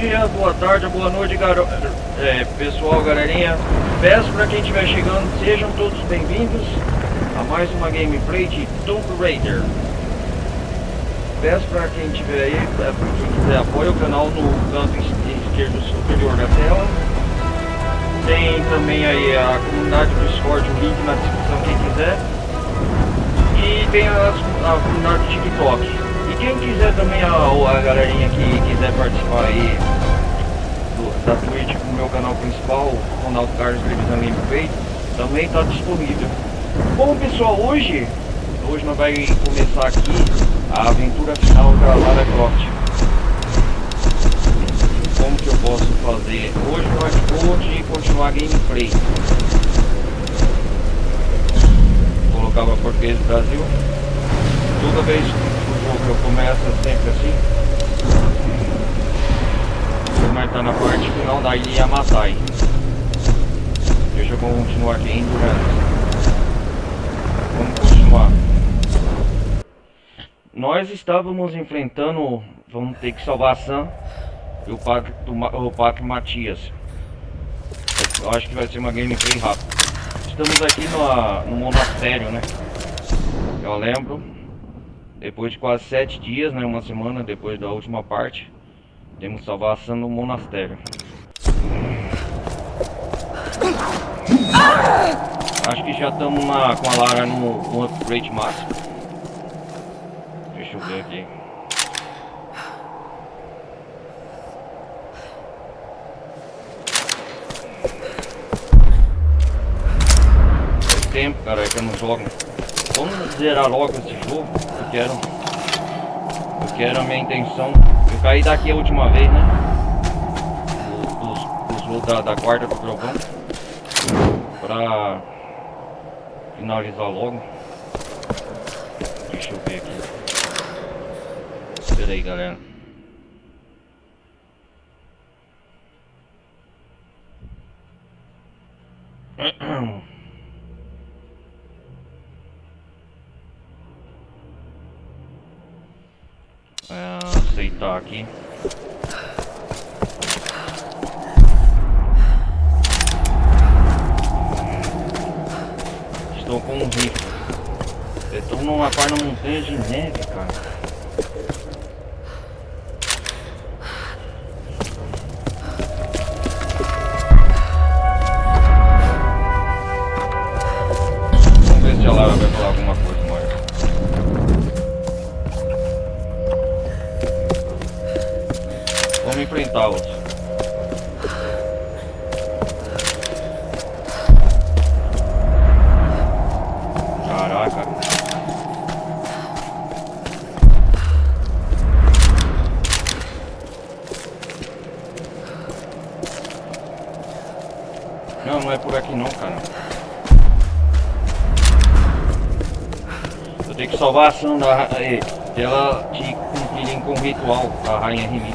dia, boa tarde, boa noite, pessoal, galerinha. Peço para quem estiver chegando, sejam todos bem-vindos a mais uma gameplay de Tomb Raider. Peço para quem estiver aí, para quem quiser apoia o canal no canto esquerdo superior da tela. Tem também aí a comunidade do Discord, o link na descrição quem quiser. E tem a comunidade do TikTok. E quem quiser também, a galerinha que quiser participar aí da Twitch do meu canal principal, Ronaldo Carlos Televisão Gameplay, também está disponível. Bom pessoal, hoje nós vamos começar aqui a aventura final da Lara Croft. Como que eu posso fazer? Hoje nós vamos continuar a gameplay. Vou colocar para português do Brasil. Toda vez que eu começo sempre assim, vou marcar na parte final da ilha Yamatai. Deixa eu continuar aqui em Endurance. Vamos continuar. Nós estávamos enfrentando, vamos ter que salvar a Sam e o Padre Matias. Eu acho que vai ser uma gameplay rápida. Estamos aqui no monastério, né? Eu lembro. Depois de quase 7 dias, né, uma semana depois da última parte, temos salvação no monastério. Acho que já estamos com a Lara no upgrade máximo. Deixa eu ver aqui. Faz tempo, cara, que eu não jogo. Vamos zerar logo esse jogo. Eu quero a minha intenção. Eu caí daqui a última vez, né? Dos da guarda do trovão. Pra finalizar logo. Deixa eu ver aqui. Espera aí, galera. Aceitar aqui. Estou com um rifle. Estou numa parte da montanha de neve, cara. Vamos ver se a Lara vai falar alguma coisa mais. Vamos enfrentá-los. Caraca. Não é por aqui não, cara. Eu tenho que salvar a ação dela de cumprirem com o ritual da Rainha Remy.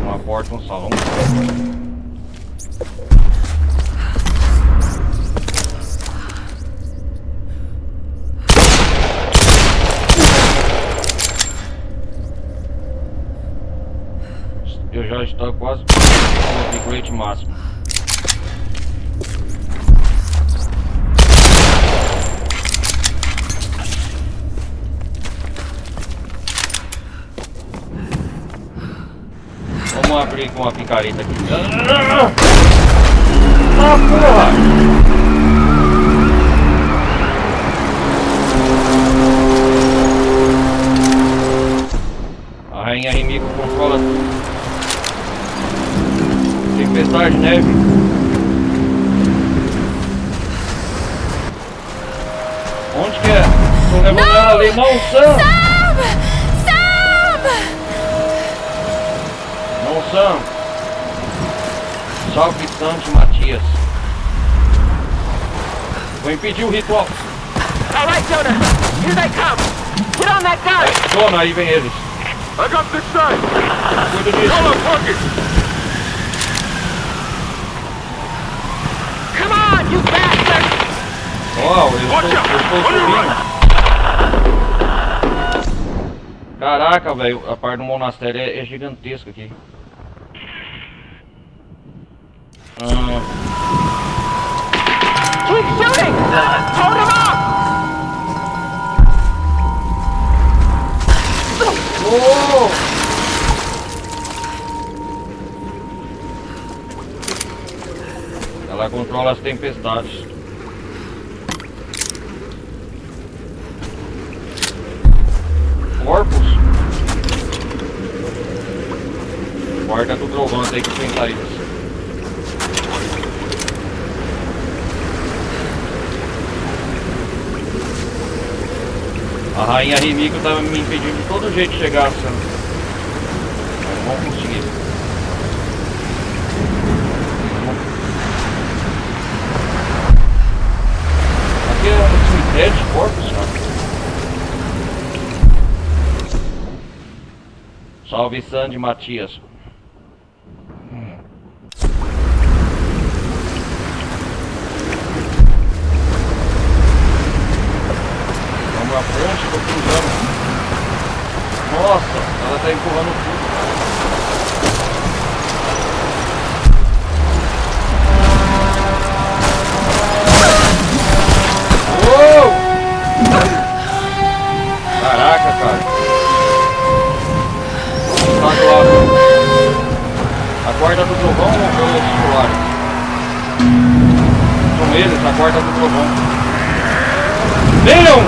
Uma porta, um salão. Eu já estou quase no upgrade máximo. Vamos abrir com uma picareta aqui. Ah, porra! A Rainha Remy controla tudo. Tempestade de neve. Onde que é? Tô levando ela ali, não, Sam! Sam! Salve Santo Matias. Vou impedir o ritual. All right, Jonah. Here they come. Get on that guy! Zona, aí vem eles. I got this side! Cuida disso. Follow target! Come on, you bastard! Ó, eu estou subindo. Caraca, velho, a parte do monastério é gigantesca aqui. Keep shooting! Hold him off! Oh! Ela controla as tempestades. Corpos? Porta do trovão, tem que enfrentar isso. A rainha Rimiko estava me impedindo de todo jeito de chegar a Sam. Mas não vamos conseguir. Aqui é um cemitério de corpos, cara. Salve Sandy Matias. Vamos à frente, tô cruzando. Nossa, ela tá empurrando tudo. Uou! Caraca, cara. Tá do lado. A guarda do trovão ou os titulares? São eles, a guarda do trovão. Venham!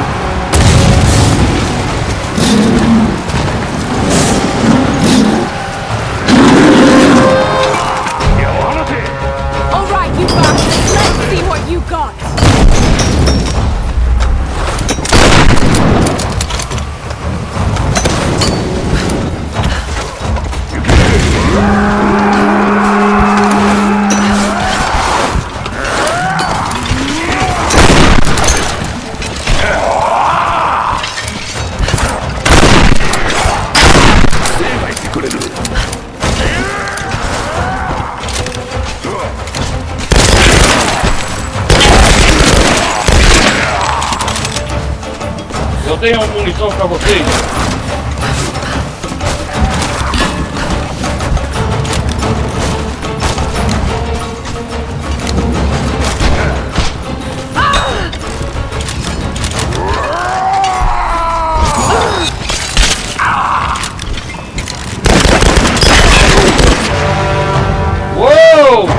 Alright, you bastards, let's see what you got! Eu tenho munição pra vocês. Uou!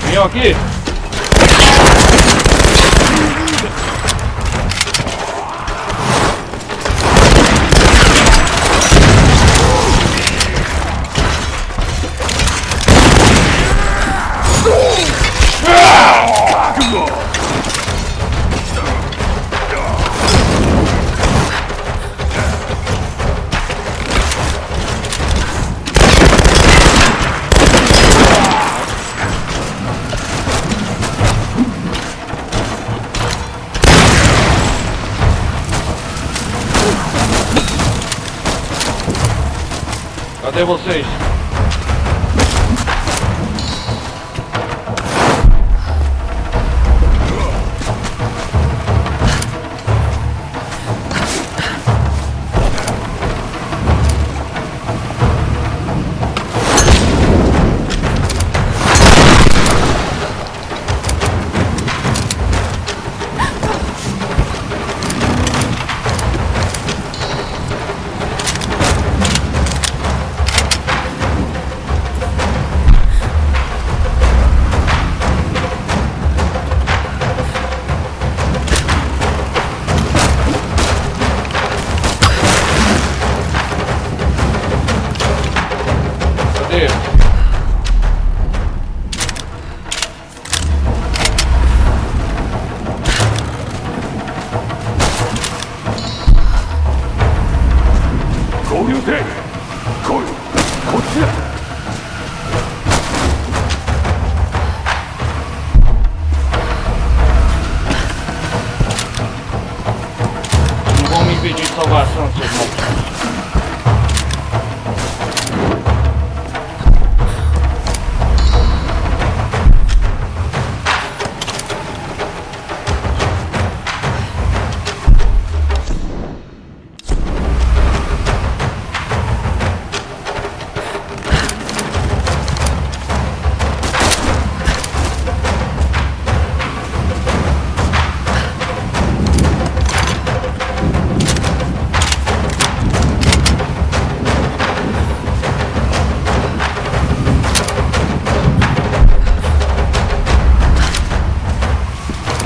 Venham aqui! Cadê vocês?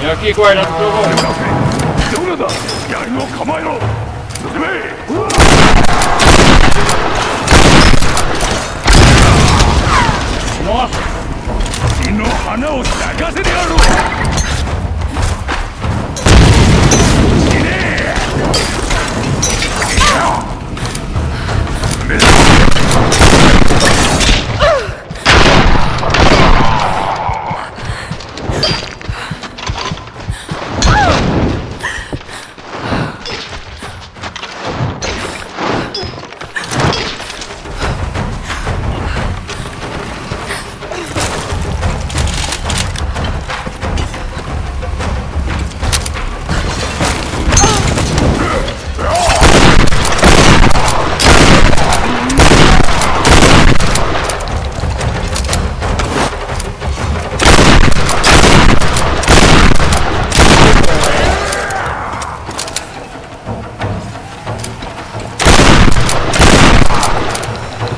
Vem aqui, guarda do trovão. どこだ槍を構えろ進め Nossa! 血の花を咲かせてやろう死ね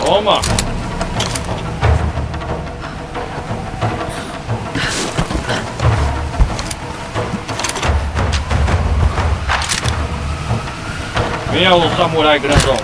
Toma! Venha o samurai grandão.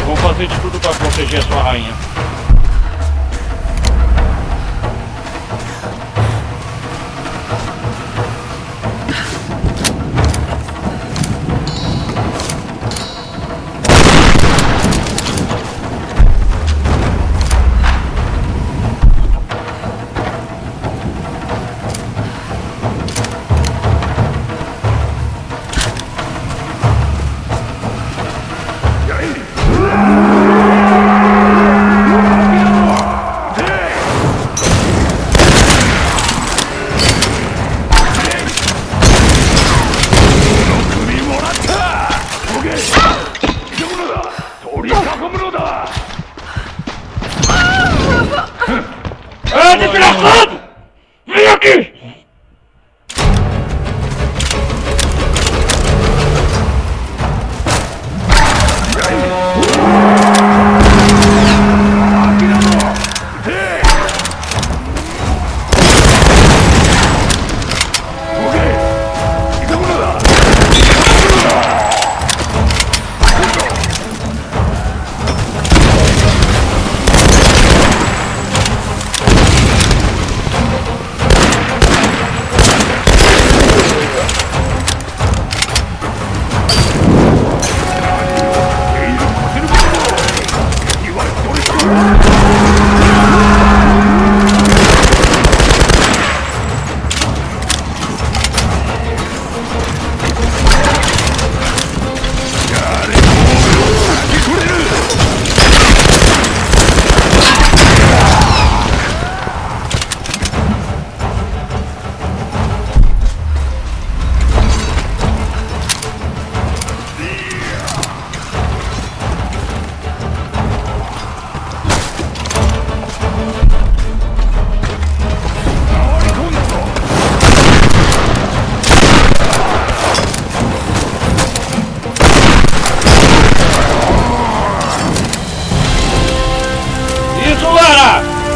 Vou fazer de tudo para proteger a sua rainha. Ah, desgraçado! Vem aqui!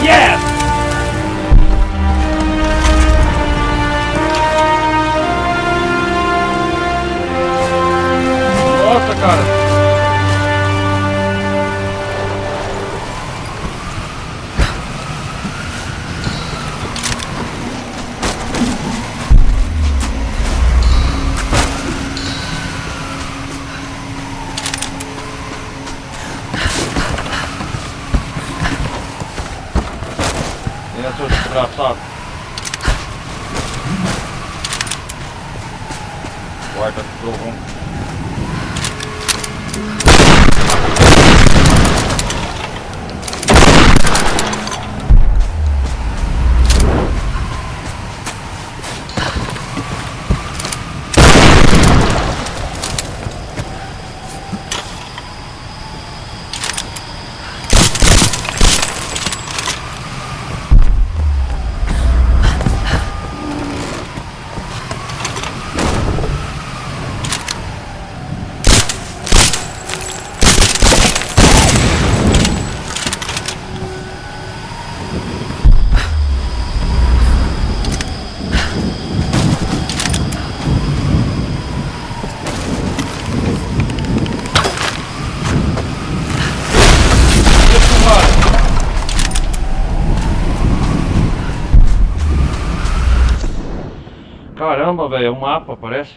Yes! Nossa, cara! Venha, seu desgraçado. Guarda do trovão. Caramba, velho, é um mapa, parece.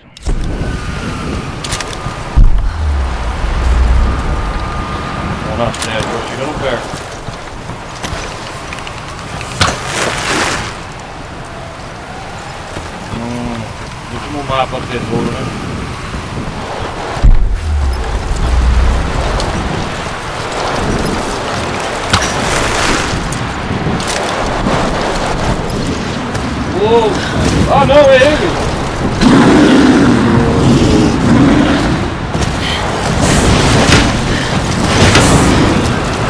Monastério, tô chegando perto. Último mapa tesouro, né? Uou! Ah não, é ele!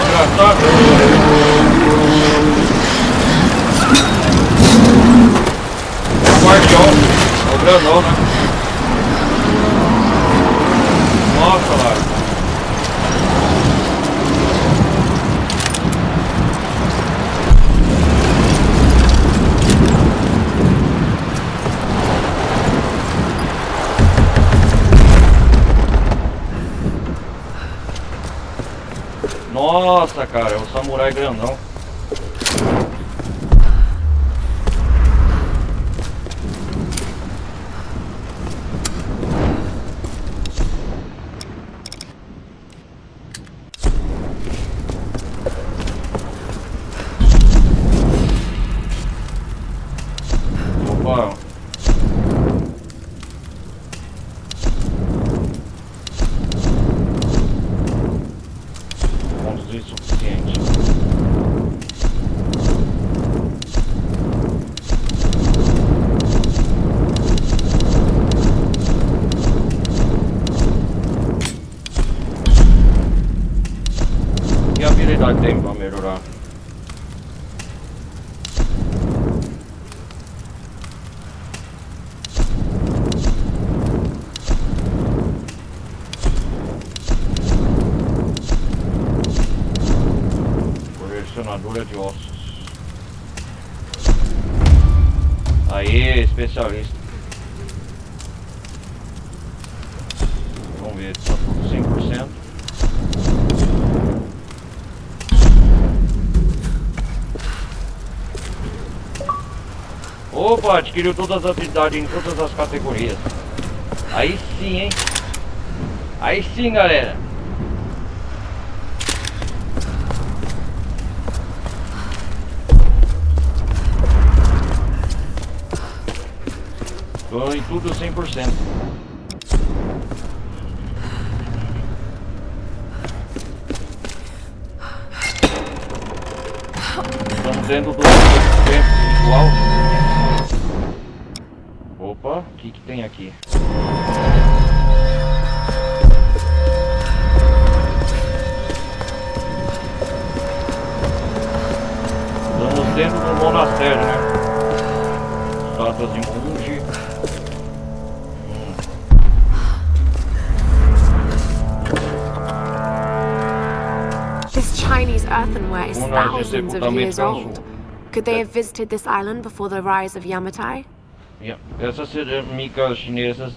Engraçado! É o guardião, é o grandão, né? Nossa, lá! Nossa, cara, é o samurai grandão. Opa. Suficiente. Que habilidade tem para melhorar? Colecionadora de ossos. Aí, especialista. Vamos ver, tá tudo 100%. Opa, adquiriu todas as habilidades em todas as categorias. Aí sim, hein? Aí sim, galera. Tô em tudo 100%. Estamos dentro do tempo igual. Opa, o que tem aqui? Estamos dentro do monastério, né? Estátuas de monge. This Chinese earthenware is thousands of years old. Could they have visited this island before the rise of Yamatai? Essas cerâmicas chinesas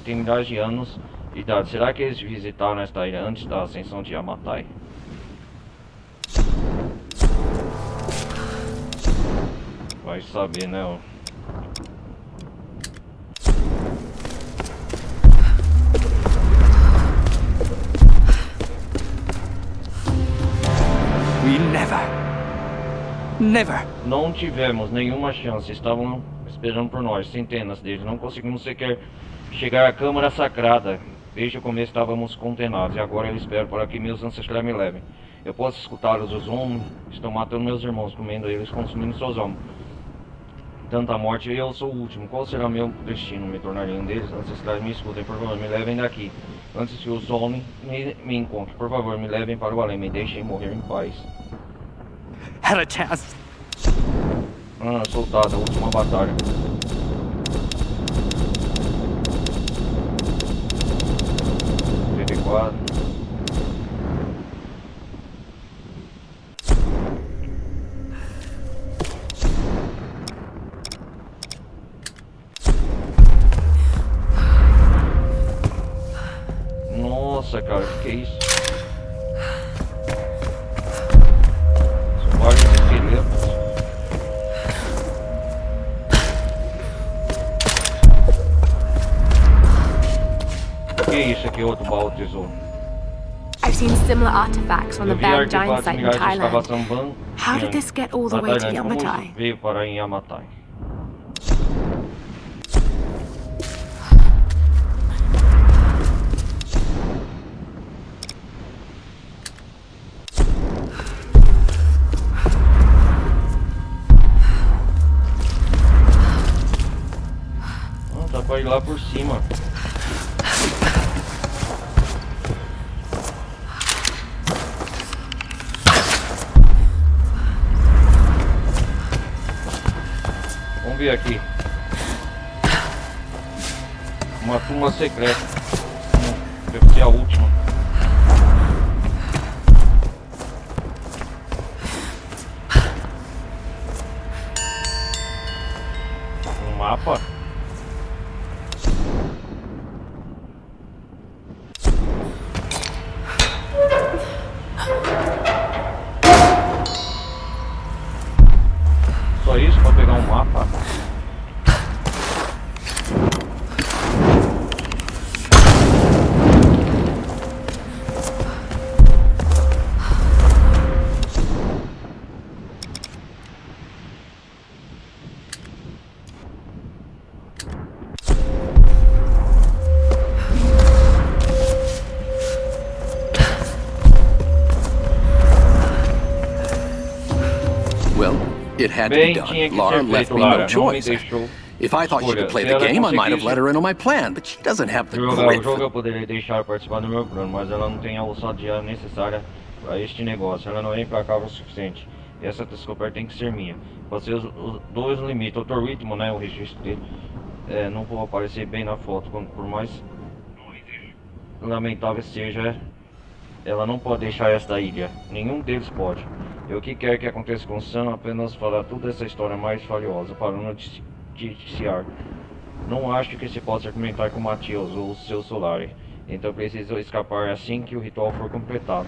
têm milhares de anos de idade. Será que eles visitaram esta ilha antes da ascensão de Yamatai? Vai saber, né? We never. Não tivemos nenhuma chance. Estavam esperando por nós, centenas deles. Não conseguimos sequer chegar à Câmara Sagrada. Desde o começo estávamos condenados e agora eu espero para que meus ancestrais me levem. Eu posso escutá-los, os homens estão matando meus irmãos, comendo eles, consumindo seus homens. Tanta morte e eu sou o último. Qual será meu destino? Me tornarei um deles? Ancestrais, me escutem, por favor, me levem daqui. Antes que os homens me encontrem, por favor, me levem para o além, me deixem morrer em paz. Had a chance. Soltada, última batalha. TV4. Nossa, cara, que é isso? São vários esqueletos. Que é isso aqui? Outro baú tesouro. I've seen similar artifacts from the Eu vi Bang Giant artefatos site in similares de Thailand. escavação Ban. How did this get all the way to Como isso Yamatai? veio para em Yamatai? Dá pra ir lá por cima. Vamos ver aqui. Uma tumba secreta. Deve ser a última. Um mapa. Só isso para pegar um mapa? Well, it had to Bem, be tinha done. que Laura ser left feito, me Lara. no Não me choice. deixou If I thought she escolha. could play Se the ela game, I might have conseguisse let her in on my plan, but she doesn't have the jogar o grit. jogo, eu poderia deixar participar do meu plano, mas ela não tem a ousadia necessária para este negócio. Ela não é implacável o suficiente. E essa descoberta tem que ser minha. Você os dois limites. O Dr. Whitman, né, o registro dele, não vou aparecer bem na foto, por mais lamentável seja, ela não pode deixar esta ilha. Nenhum deles pode. E o que quer que aconteça com Sam, apenas falar toda essa história mais valiosa para o noticiar. Não acho que se possa argumentar com Matheus ou o seu Solari. Então preciso escapar assim que o ritual for completado.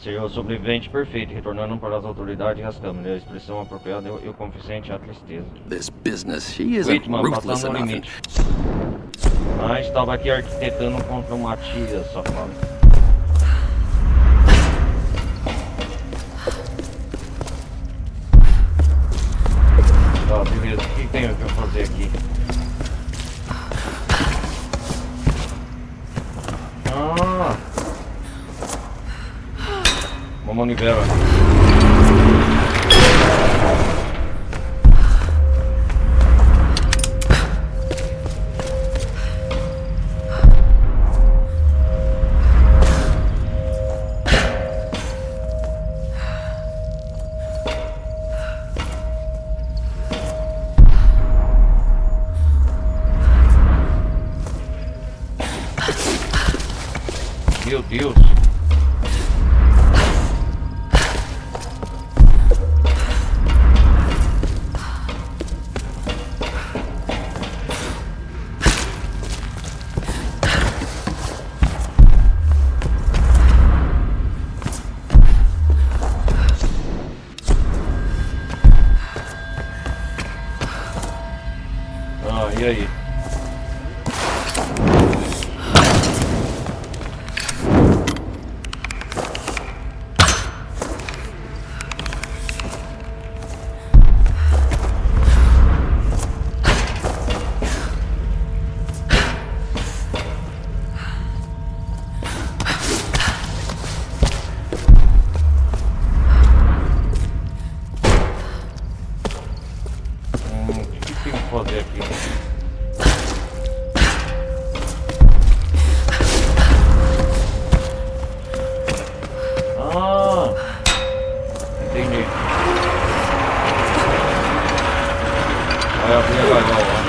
Ser o sobrevivente perfeito, retornando para as autoridades e as câmeras. A expressão apropriada e o convincente à tristeza. This business, she isn't Whitman ruthless passando o enough. limite. Estava aqui arquitetando contra o Matias, safado. Tá, beleza. O que tem que eu fazer aqui? Uma manivela. Meu Deus. E aí? O que tem que fazer aqui? Ah, entendi. Vai abrir a gaiola lá.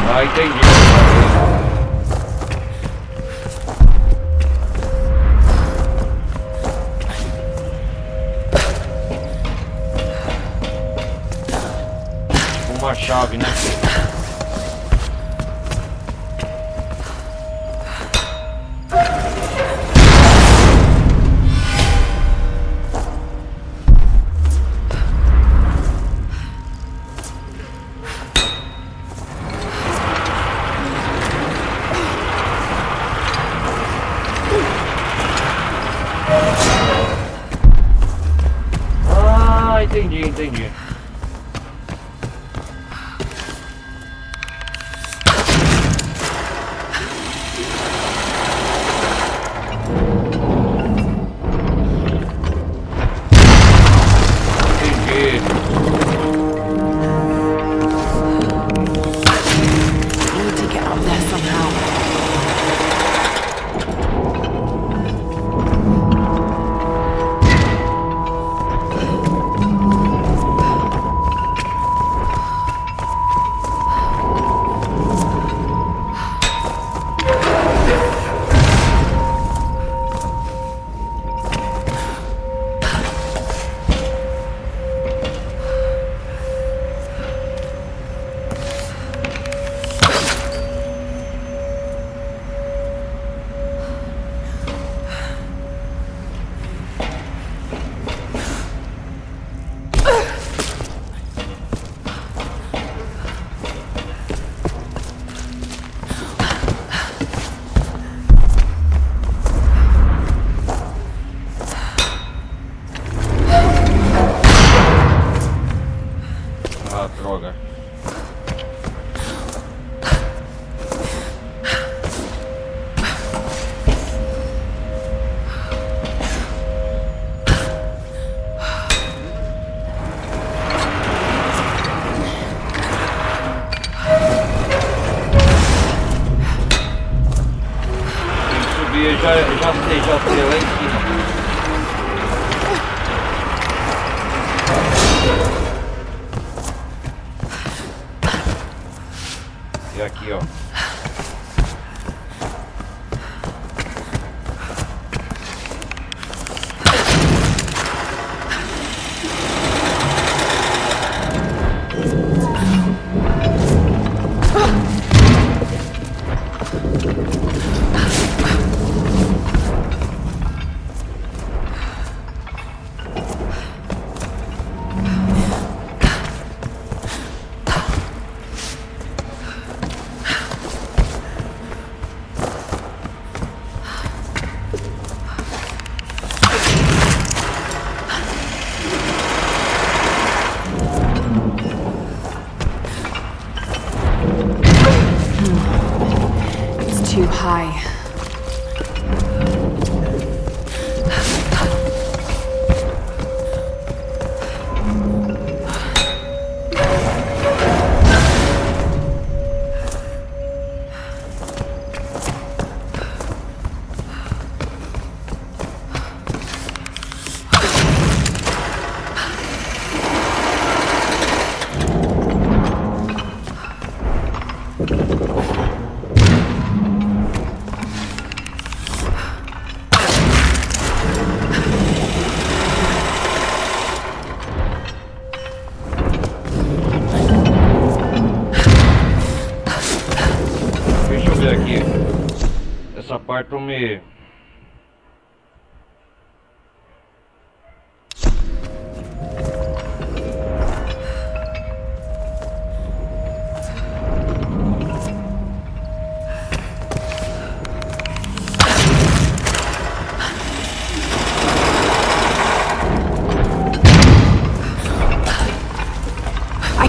Ah, entendi. Uma chave, né? Ah, entendi. Entendi. We need to get up there somehow. Ah, droga. Tem que subir, já sei, lá em cima. E aqui, ó. It's too high. Deixa eu ver aqui. Essa parte eu me...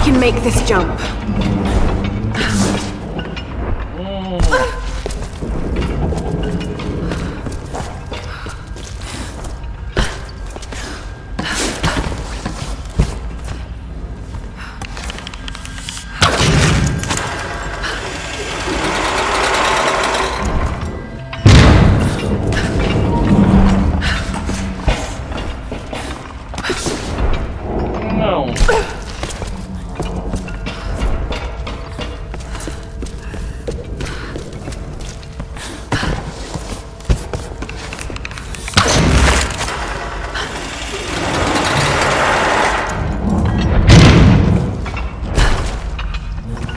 can make this jump. Não.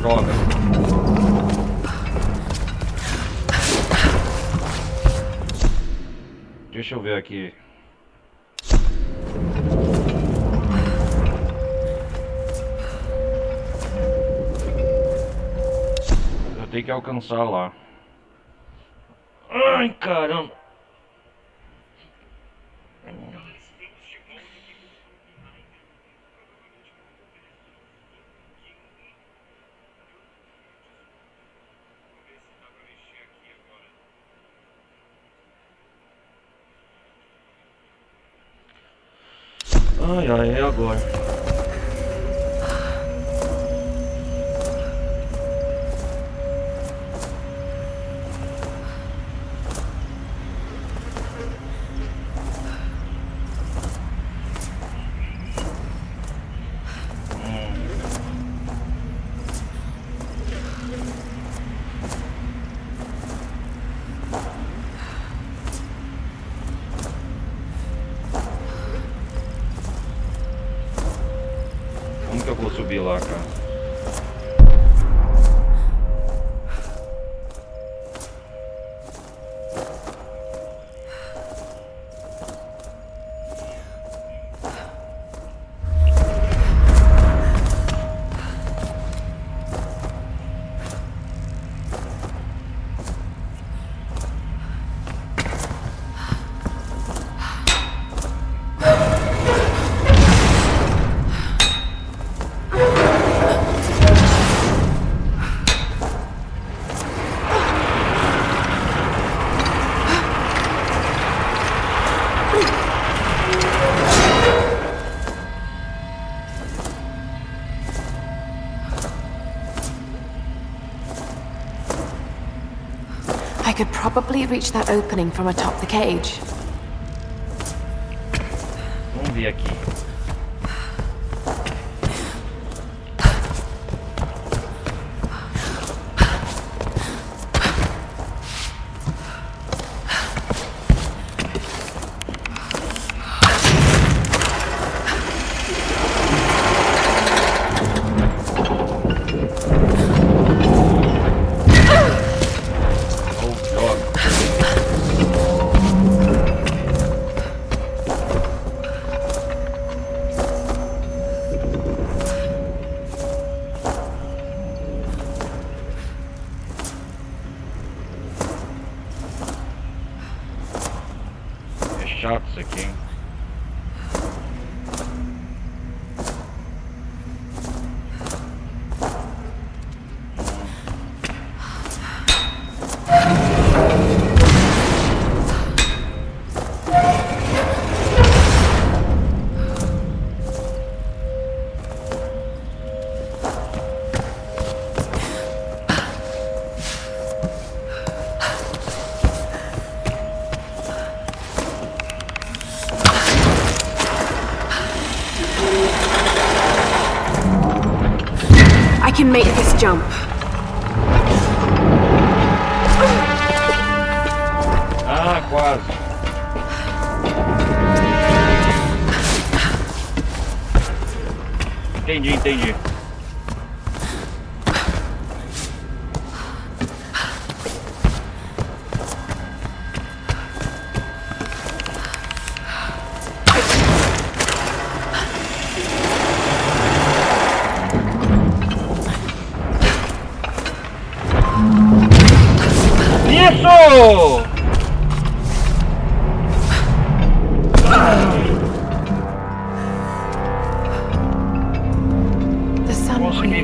Droga. Deixa eu ver aqui. Eu tenho que alcançar lá. Ai, caramba. Ai, ai, é agora. Como que eu vou subir lá, cara? I could probably reach that opening from atop the cage. Vamos ver aqui. Chato isso aqui, hein? I can make this jump. Ah, quase. Entendi. Isso!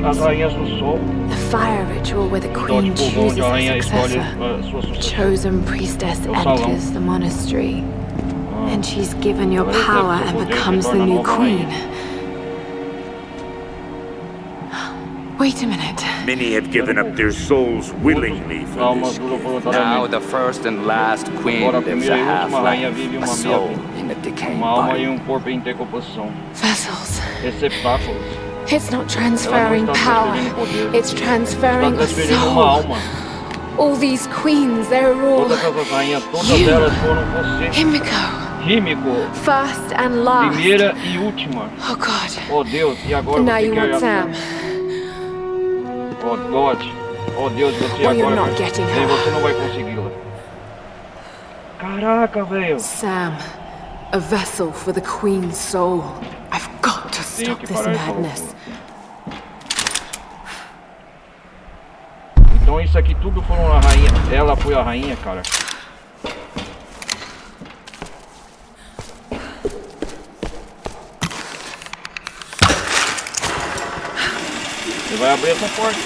as rainhas do sol. The fire ritual where the Então, queen tipo, chooses onde a a rainha escolhe successor. a sua sucessora. Chosen priestess É o salão. enters the monastery. And she's given your Ela recebe power seu and poder e se becomes the torna new nova queen. rainha. Wait a minute. Many have given up their souls willingly for Almas this duram gift. Now voluntariamente. the first and last queen Agora a lives primeira a e última rainha half-life, vive a uma soul meia-vida. in a decaying Uma alma e body. um corpo em decomposição. Vessels. Receptáculos. It's not transferring Ela não está power. transferindo poder. It's Está transferring a transferindo uma soul. alma. All these queens, they're all Todas essas rainhas, todas You. elas foram você. Himiko. Himiko, First and last. primeira e última. Oh God. Oh Deus, e agora And now você you want quer... Sam. Oh God, oh Deus, você Well, you're agora... not getting E her. você não vai consegui-la. Caraca, velho. Sam, a vessel for the queen's soul. I've got to Tenho stop que this parar essa madness. loucura. Então isso aqui tudo foram a rainha. Ela foi a rainha, cara. Você vai abrir essa porta.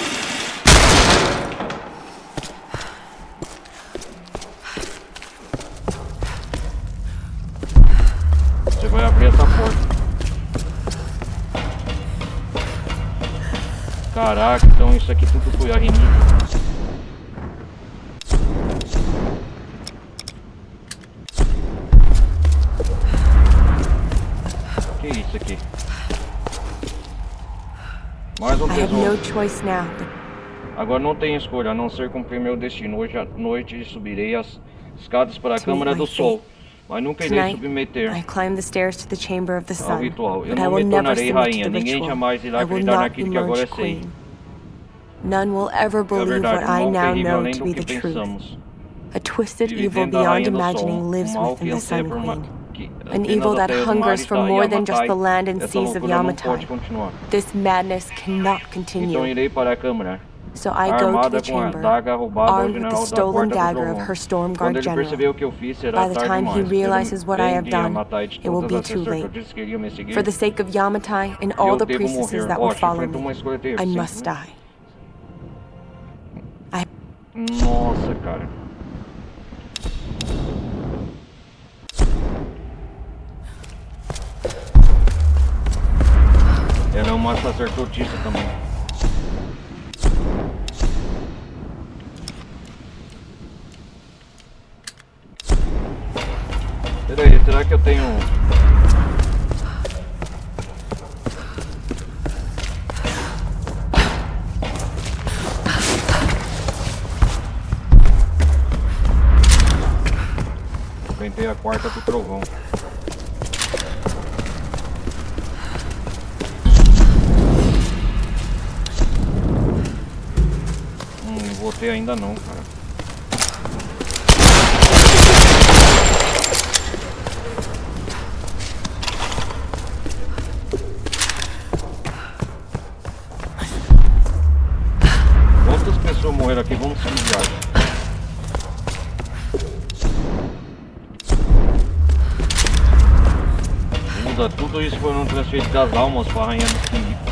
Você vai abrir essa porta. Caraca, então isso aqui tudo foi a Renita. Que isso aqui? Mais um I have no tesouro. choice now. Agora não tenho escolha a não ser cumprir meu destino. Hoje à noite subirei as escadas para a To Câmara meet do my Sol, fate. mas nunca irei Tonight, submeter I climb the stairs to the chamber of the ao sun, ritual. Eu but I não will me never tornarei submit rainha. to the Ninguém ritual. jamais irá I will acreditar not naquilo que agora emerge sei. queen. None will ever É a believe verdade, what um I mal now terrível know além to do be que the truth. pensamos. A twisted Vive evil dentro da beyond rainha do sol, imagining lives mal within que the anseia Sun por Queen. An An evil that hungers for more than just the land and seas of Yamatai. This madness cannot Então continue. irei para a Câmara, So I go to armada the com a chamber, daga roubada ao armed with general the da stolen Porta do dagger of Trovão. her Stormguard Quando ele general. perceber o que eu fiz, será By the tarde time he demais. realizes what I have Ele done, Yamatai de it will todas be as too late. sacerdotes queriam me seguir. For the sake of Yamatai and all the priestesses that will follow me, I must die. Nossa, cara. Ela é uma sacerdotisa também. Peraí, será que eu tenho... Tentei a quarta do trovão. Não voltei ainda não, cara. Quantas pessoas morreram aqui? Vamos seguir viagem. Muda, tudo isso foram transferidos das almas para a rainha do Químico.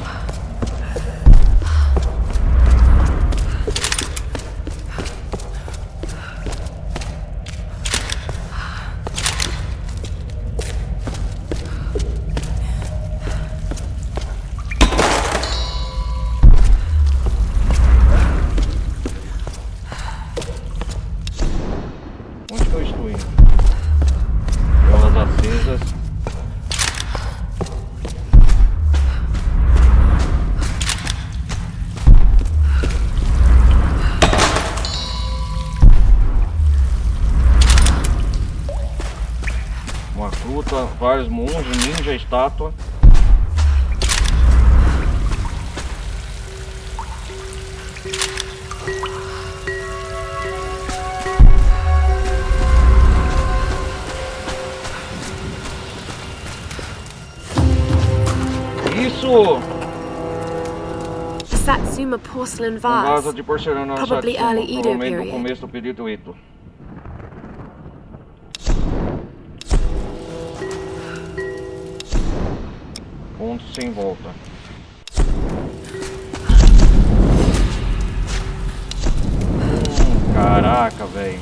Onde que eu estou indo? Velas acesas. Uma fruta, vários monges, ninja, estátua. Isso! The Satsuma porcelain Vaso vase. de porcelana Probably Satsuma, early Edo provavelmente period. no começo do período Edo. Ponto sem volta. Caraca, velho.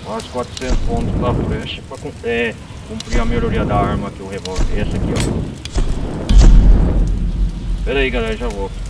Quase 400 pontos pra flecha pra cumprir a melhoria da arma aqui, o revólver. Esse aqui, ó. Pera aí, galera, já volto.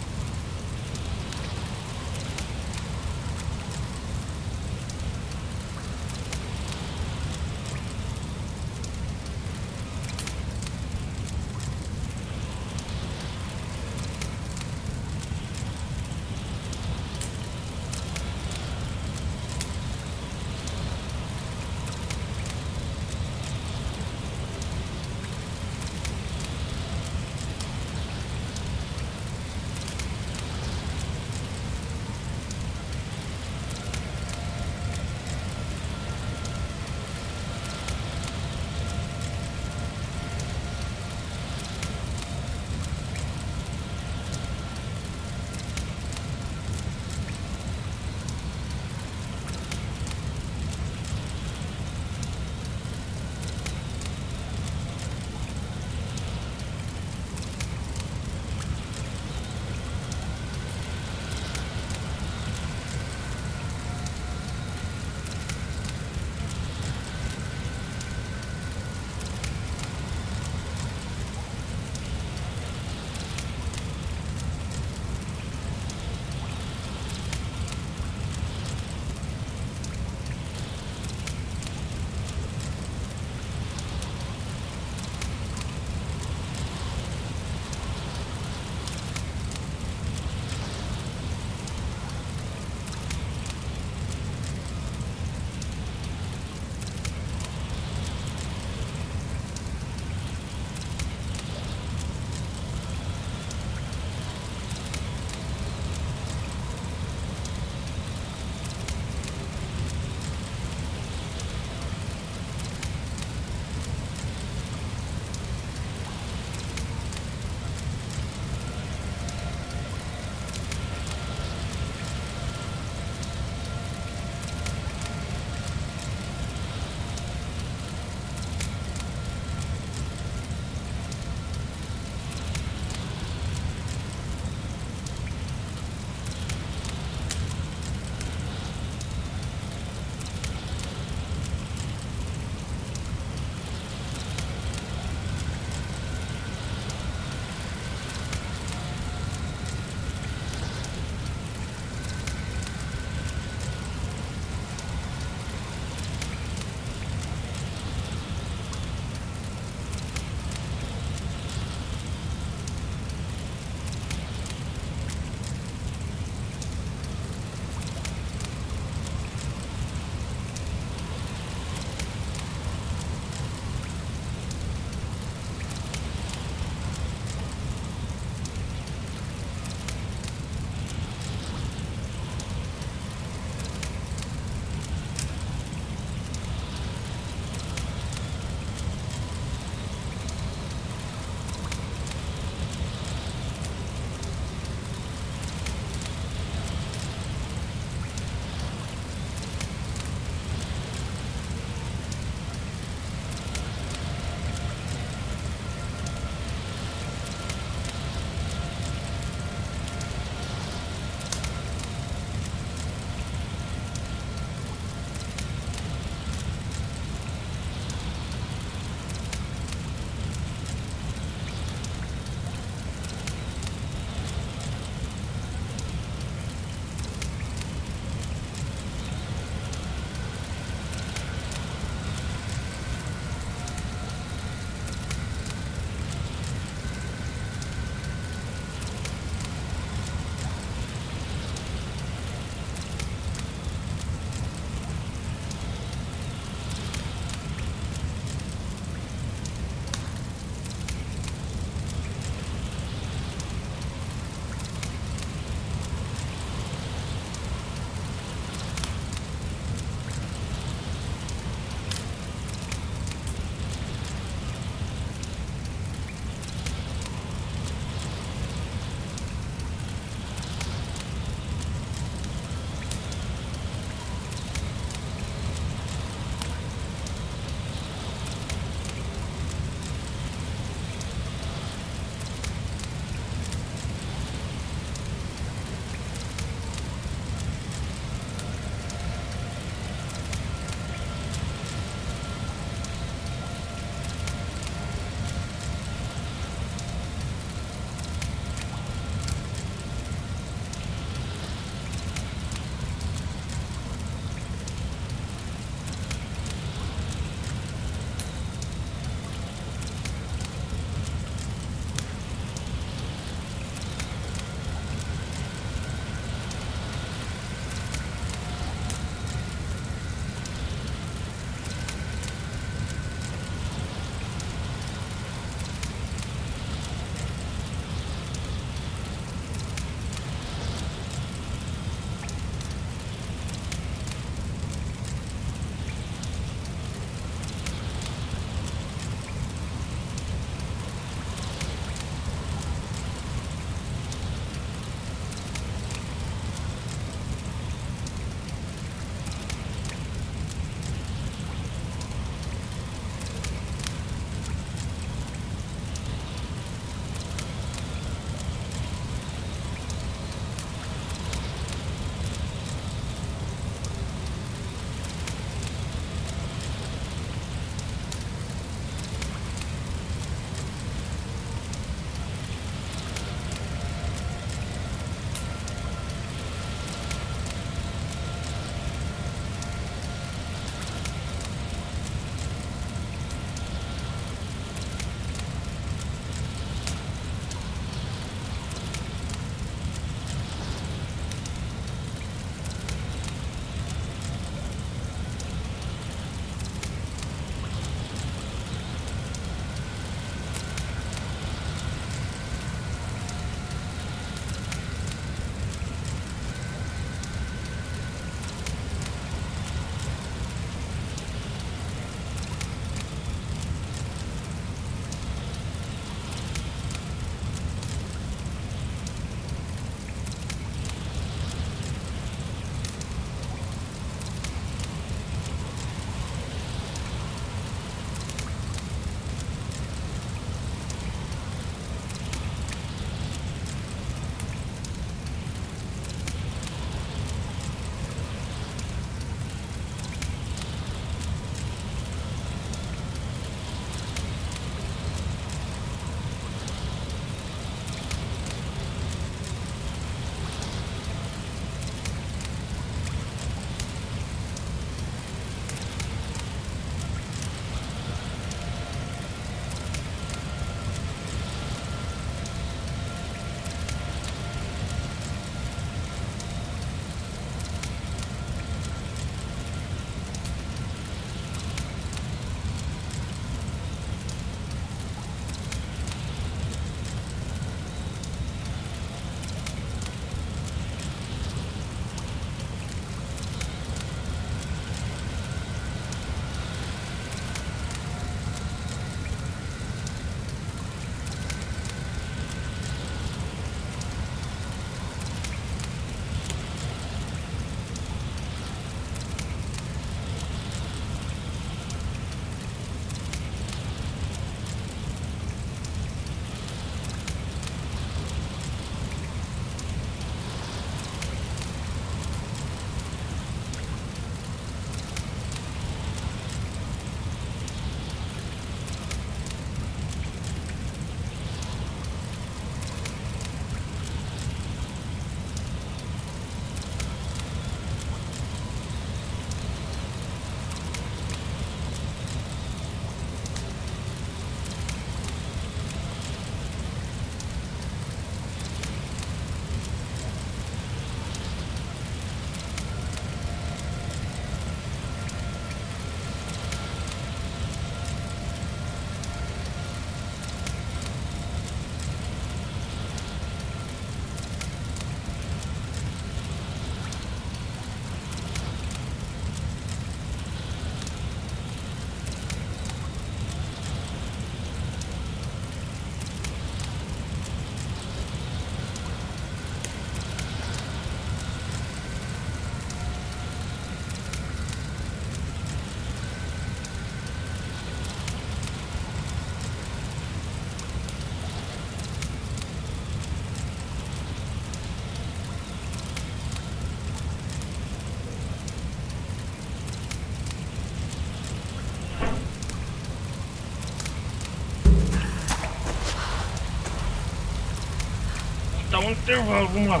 um intervalo, vamos lá.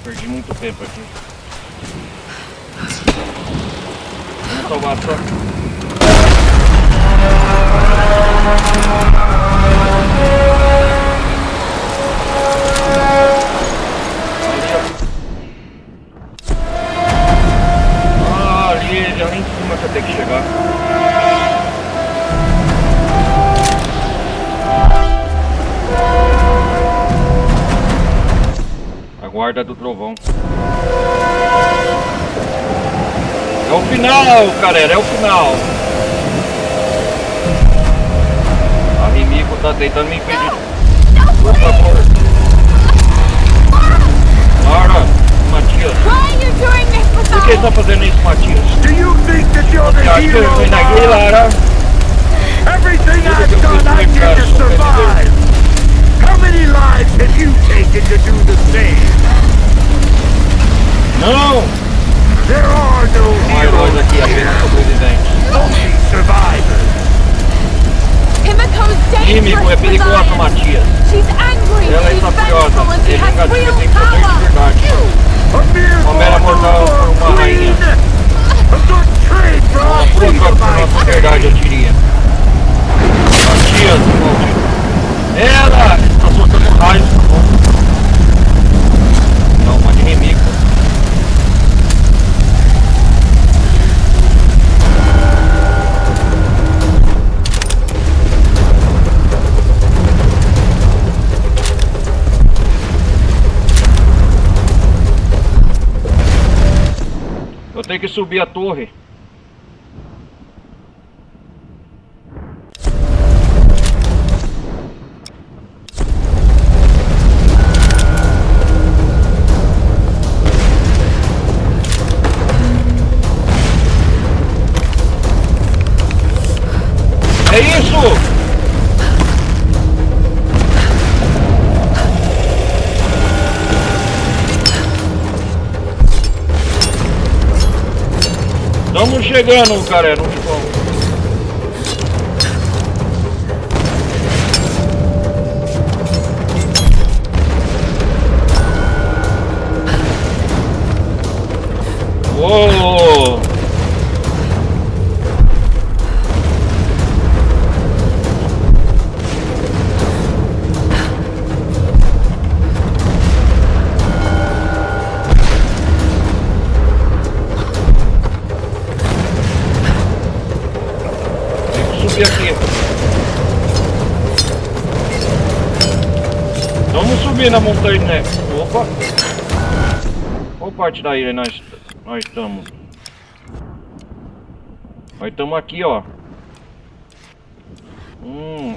Perdi muito tempo aqui. Vamos salvar só. Ali em cima que eu tenho que chegar. A guarda do trovão. É o final, galera, é o final. A Rimiko tá tentando me impedir. Por favor. Lara, Matias. Why are you doing this with Por que us? tá fazendo isso, Matias? Do you think that you're the Você acha que eu hero? fui naquele, Lara? Everything I've done, I did to survive. How many lives have you taken to do the same? Não! There are no Não há heróis aqui, apenas sobreviventes. only survivors. Himiko's Rímico é dangerous, perigosa, Zion. Matias. She's angry, Ela she's está furiosa. vengeful, and she É has vingativa, real tem poder de power. verdade. A mere Uma mera mortal por uma rainha. A good trade for Uma our boa freedom, troca por I nossa say. liberdade, eu diria. Matias, maldito. Ela está soltando raios, tá bom? Não, uma de Rimiko. Eu tenho que subir a torre. É isso! Estamos chegando, cara, não ficou. Uou! Subir aqui. Vamos subir na montanha, né? Opa! Qual parte da ilha nós estamos? Nós estamos aqui, ó.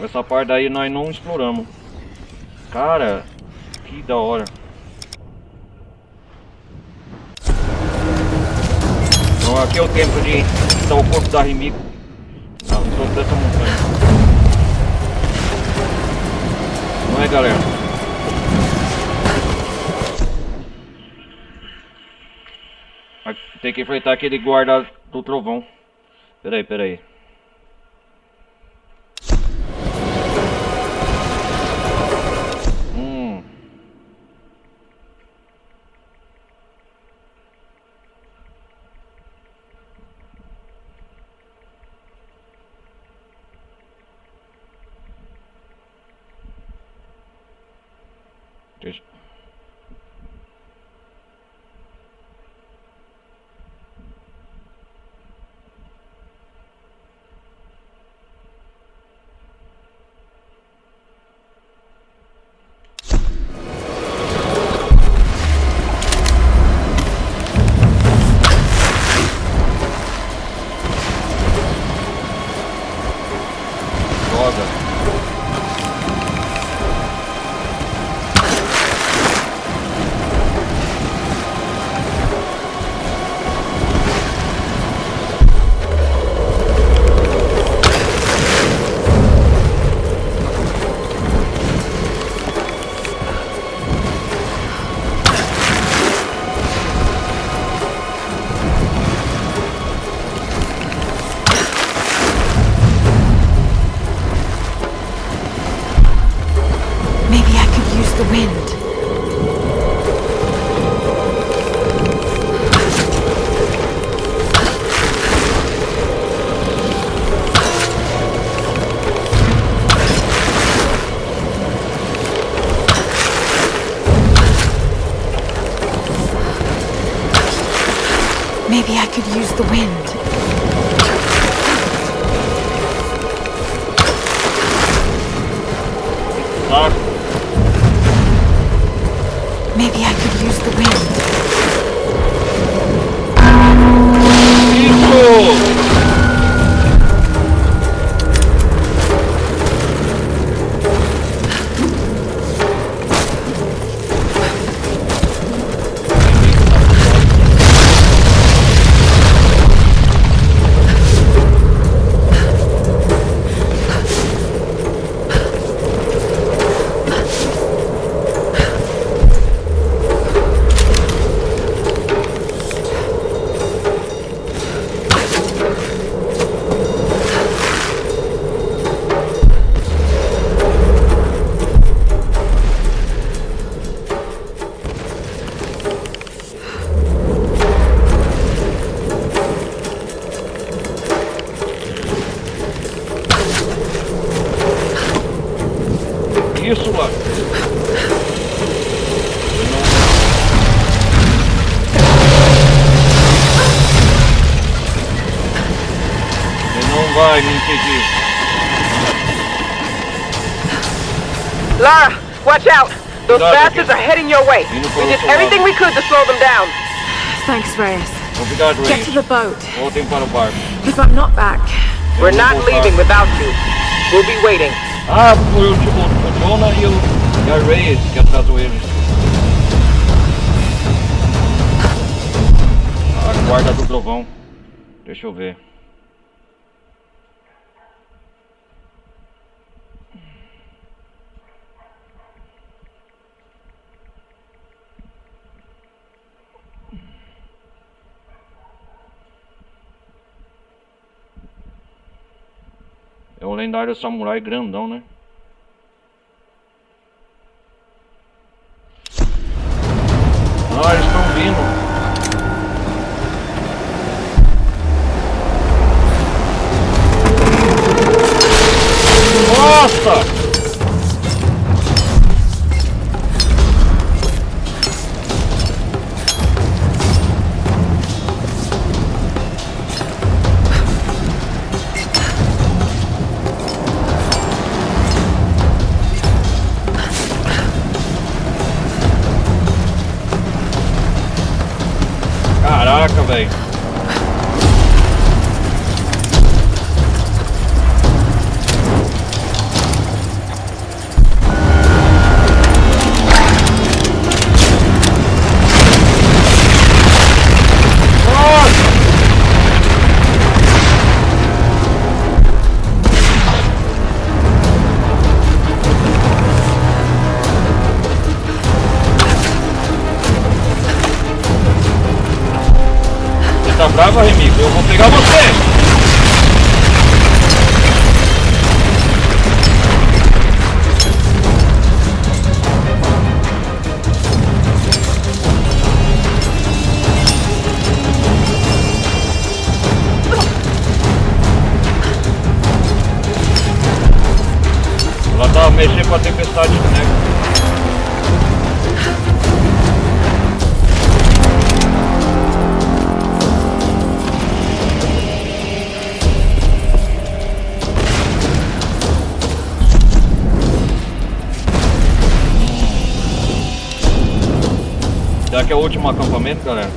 Essa parte daí nós não exploramos. Cara, que da hora. Então aqui é o tempo de dar o corpo da Rimiko. Não, em toda essa montanha. Não é, galera? Tem que enfrentar aquele guarda do trovão. Peraí. wind. Maybe I could use the wind. Maybe I could use the wind. Isso, mano. Ele não vai me impedir. Lara, watch out. Those bastards are heading your way. We did everything we could to slow them down. Thanks, Reyes. Obrigado, Get Reyes. to the boat. Voltem para o barco. If I'm not back, We're not leaving without you. We'll be waiting. Ah, foi o Jonah e a Reyes que atrasou eles. A guarda do trovão. Deixa eu ver. É o lendário samurai grandão, né? Ah, eles estão vindo. Nossa! Caraca, velho. Tá brava, Remigio? Eu vou pegar você! Ela tá mexendo com a tempestade de neve. Será que é o último acampamento, galera?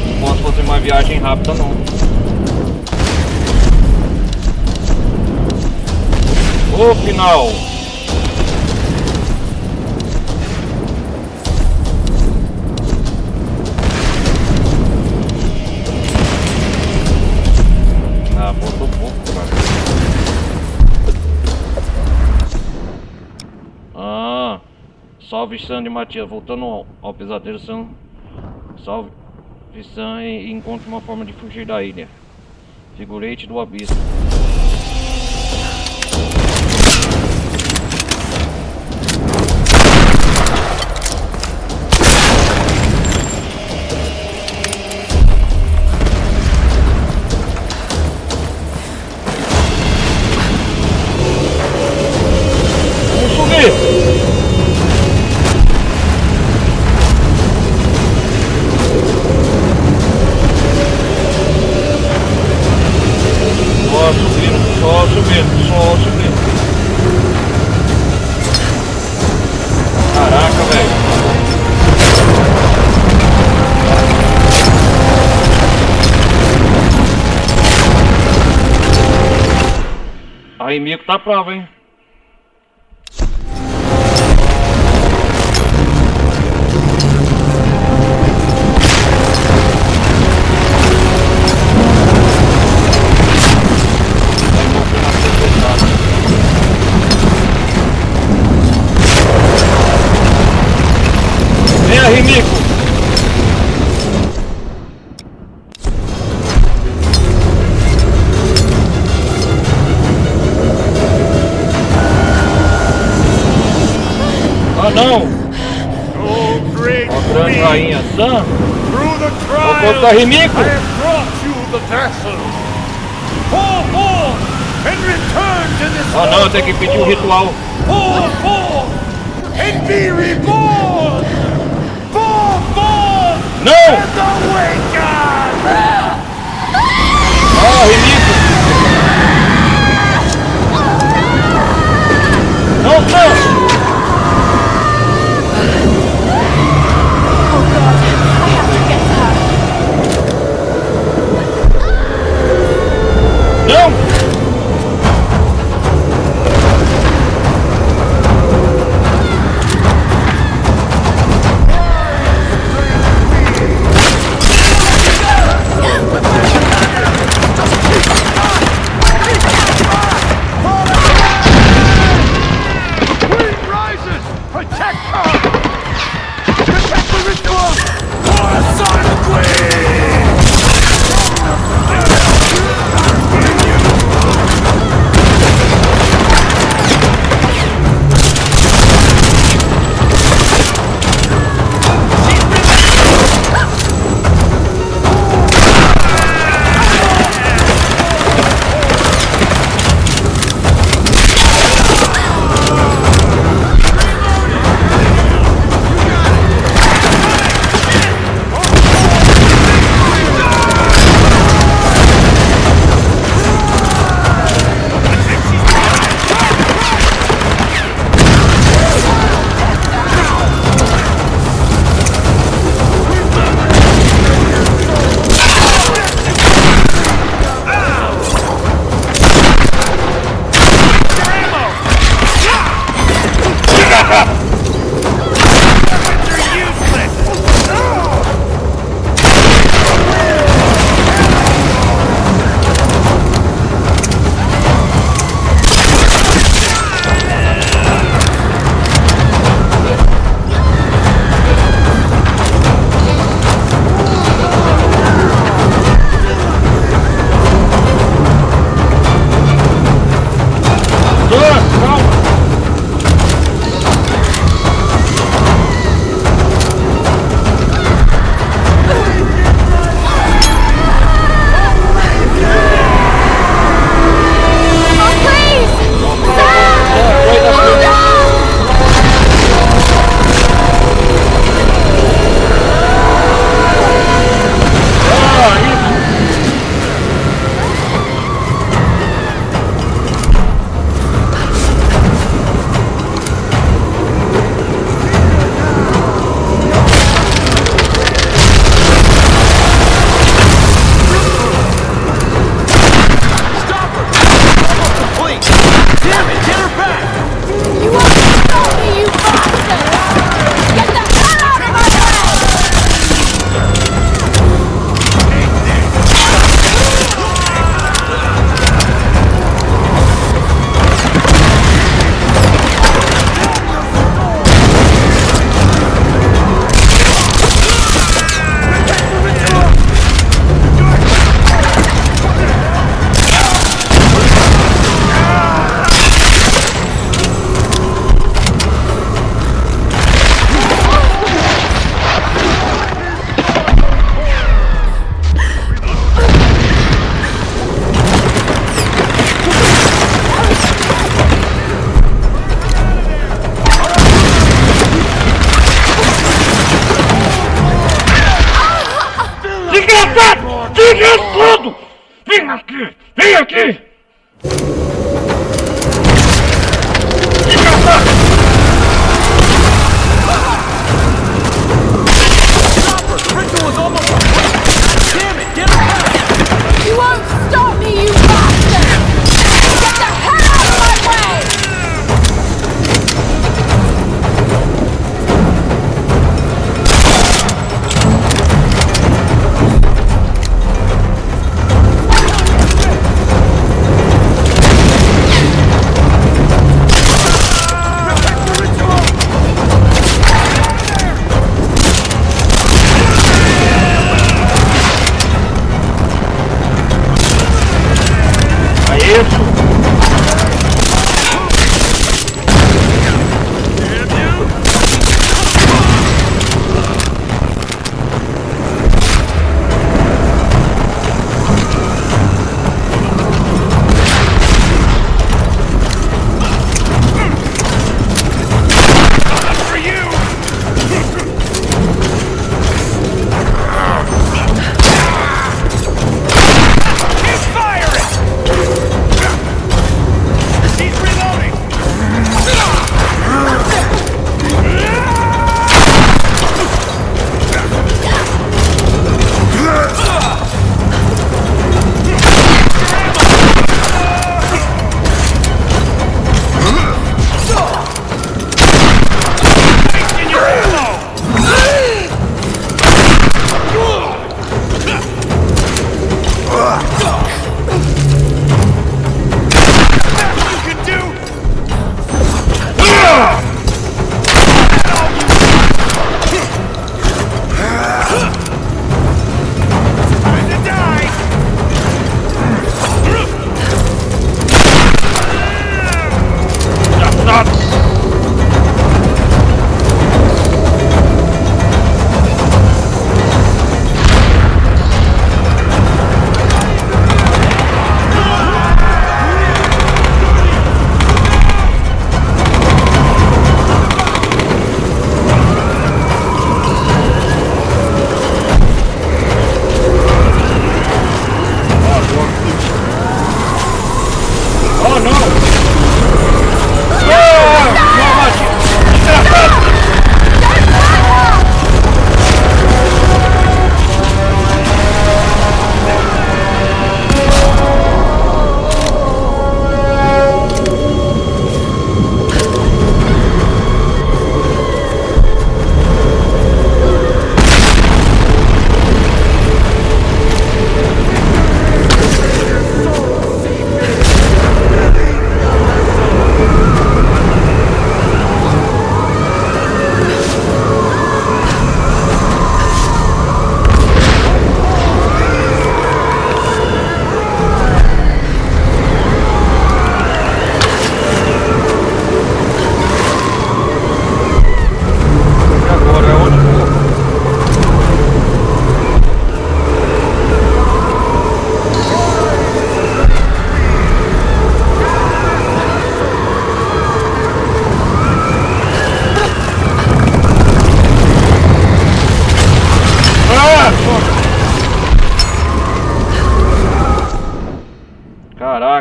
Não posso fazer uma viagem rápida, não. O final! Ah, botou pouco, cara. Salve Sam de Matias, voltando ao pesadelo Sam. Salve Sam e encontre uma forma de fugir da ilha. Figurante do abismo. Mico tá prova, hein? Vem aí, Mico! Ah, não! Oh, great Ó, grande queen, rainha Sam! through the Ó, trials, tá Mico! I have brought you the vessel. Pour forth and return to this Ah, não, eu tenho que pedir um ritual. Pour forth and be reborn. Pour forth Não! and awaken. Ah, Mico! Não, Sam! Não! Queen rises. Protect her. Protect the ritual. For the son of queen. Desgraçado! Vem aqui! Vem aqui! Desgraçado! You won't stop me, you bastard! Get the hell out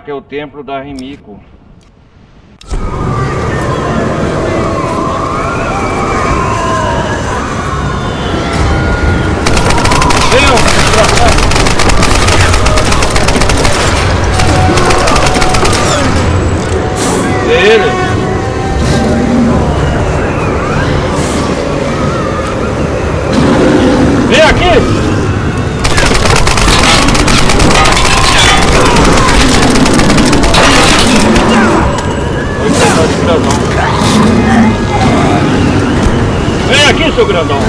que é o templo da Rimiko. Venham, desgraçado! Ele. Vem aqui! Vem aqui, seu grandão!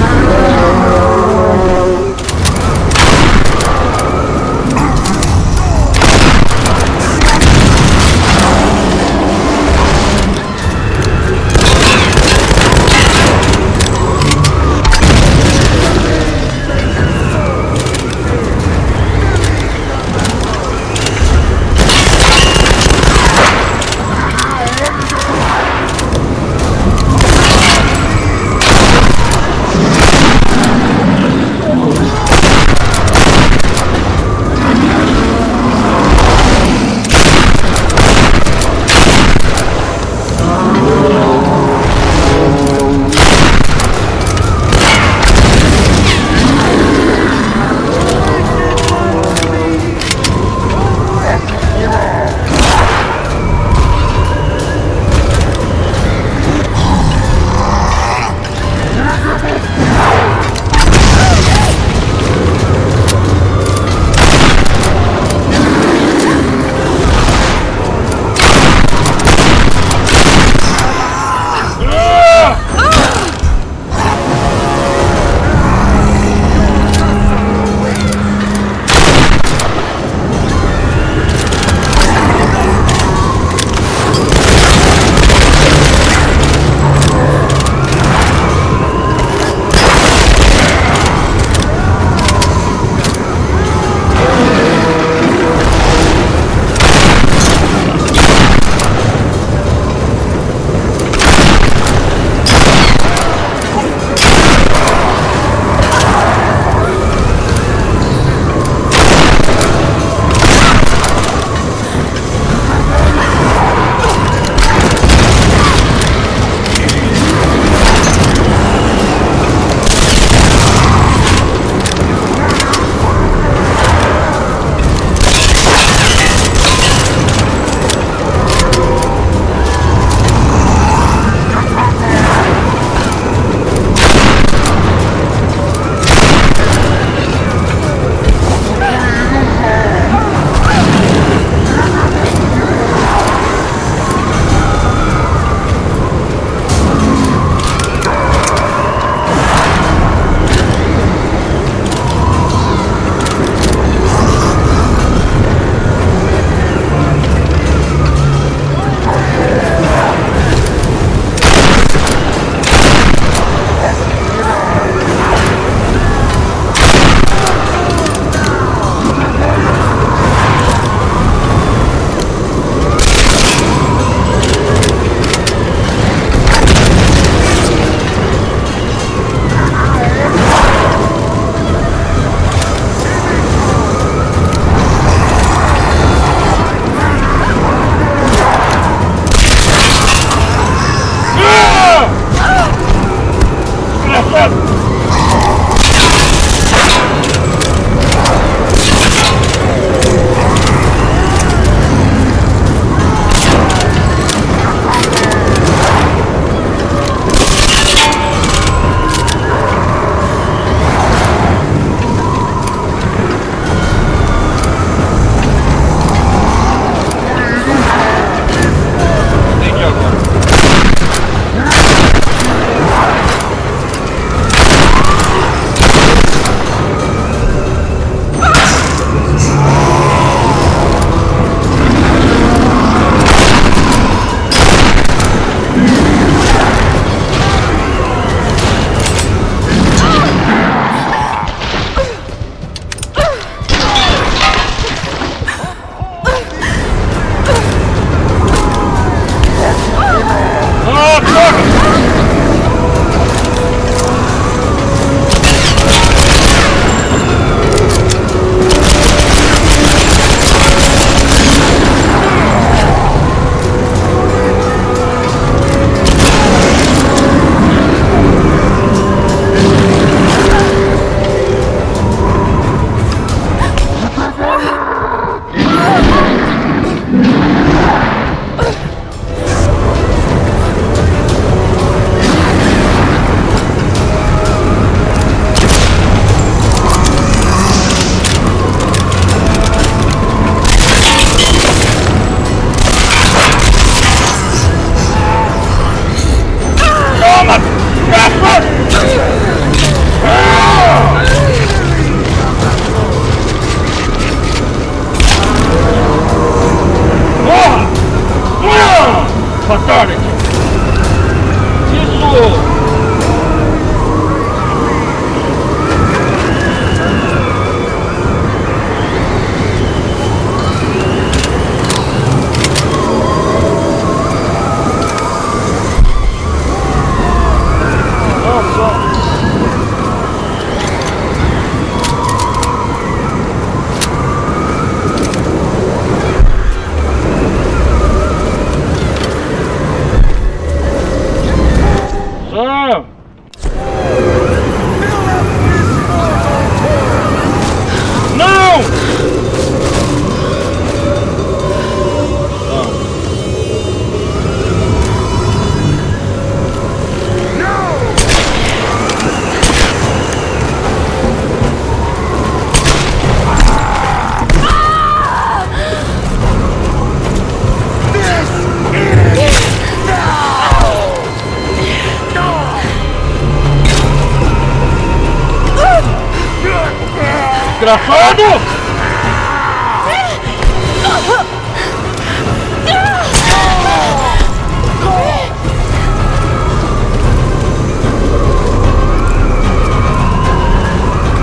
desgraçado!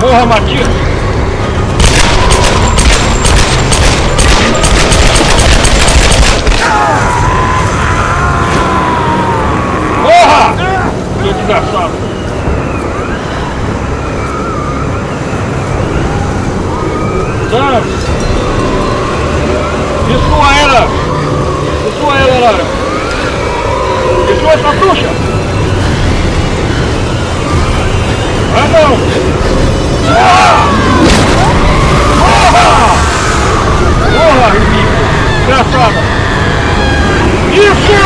Morra, Matias! Morra! Seu desgraçado! Sam! Destrua ela! Destrua ela, Lara! Destrua essa bruxa! Ah, não! Porra, inimigo! Desgraçada! Isso!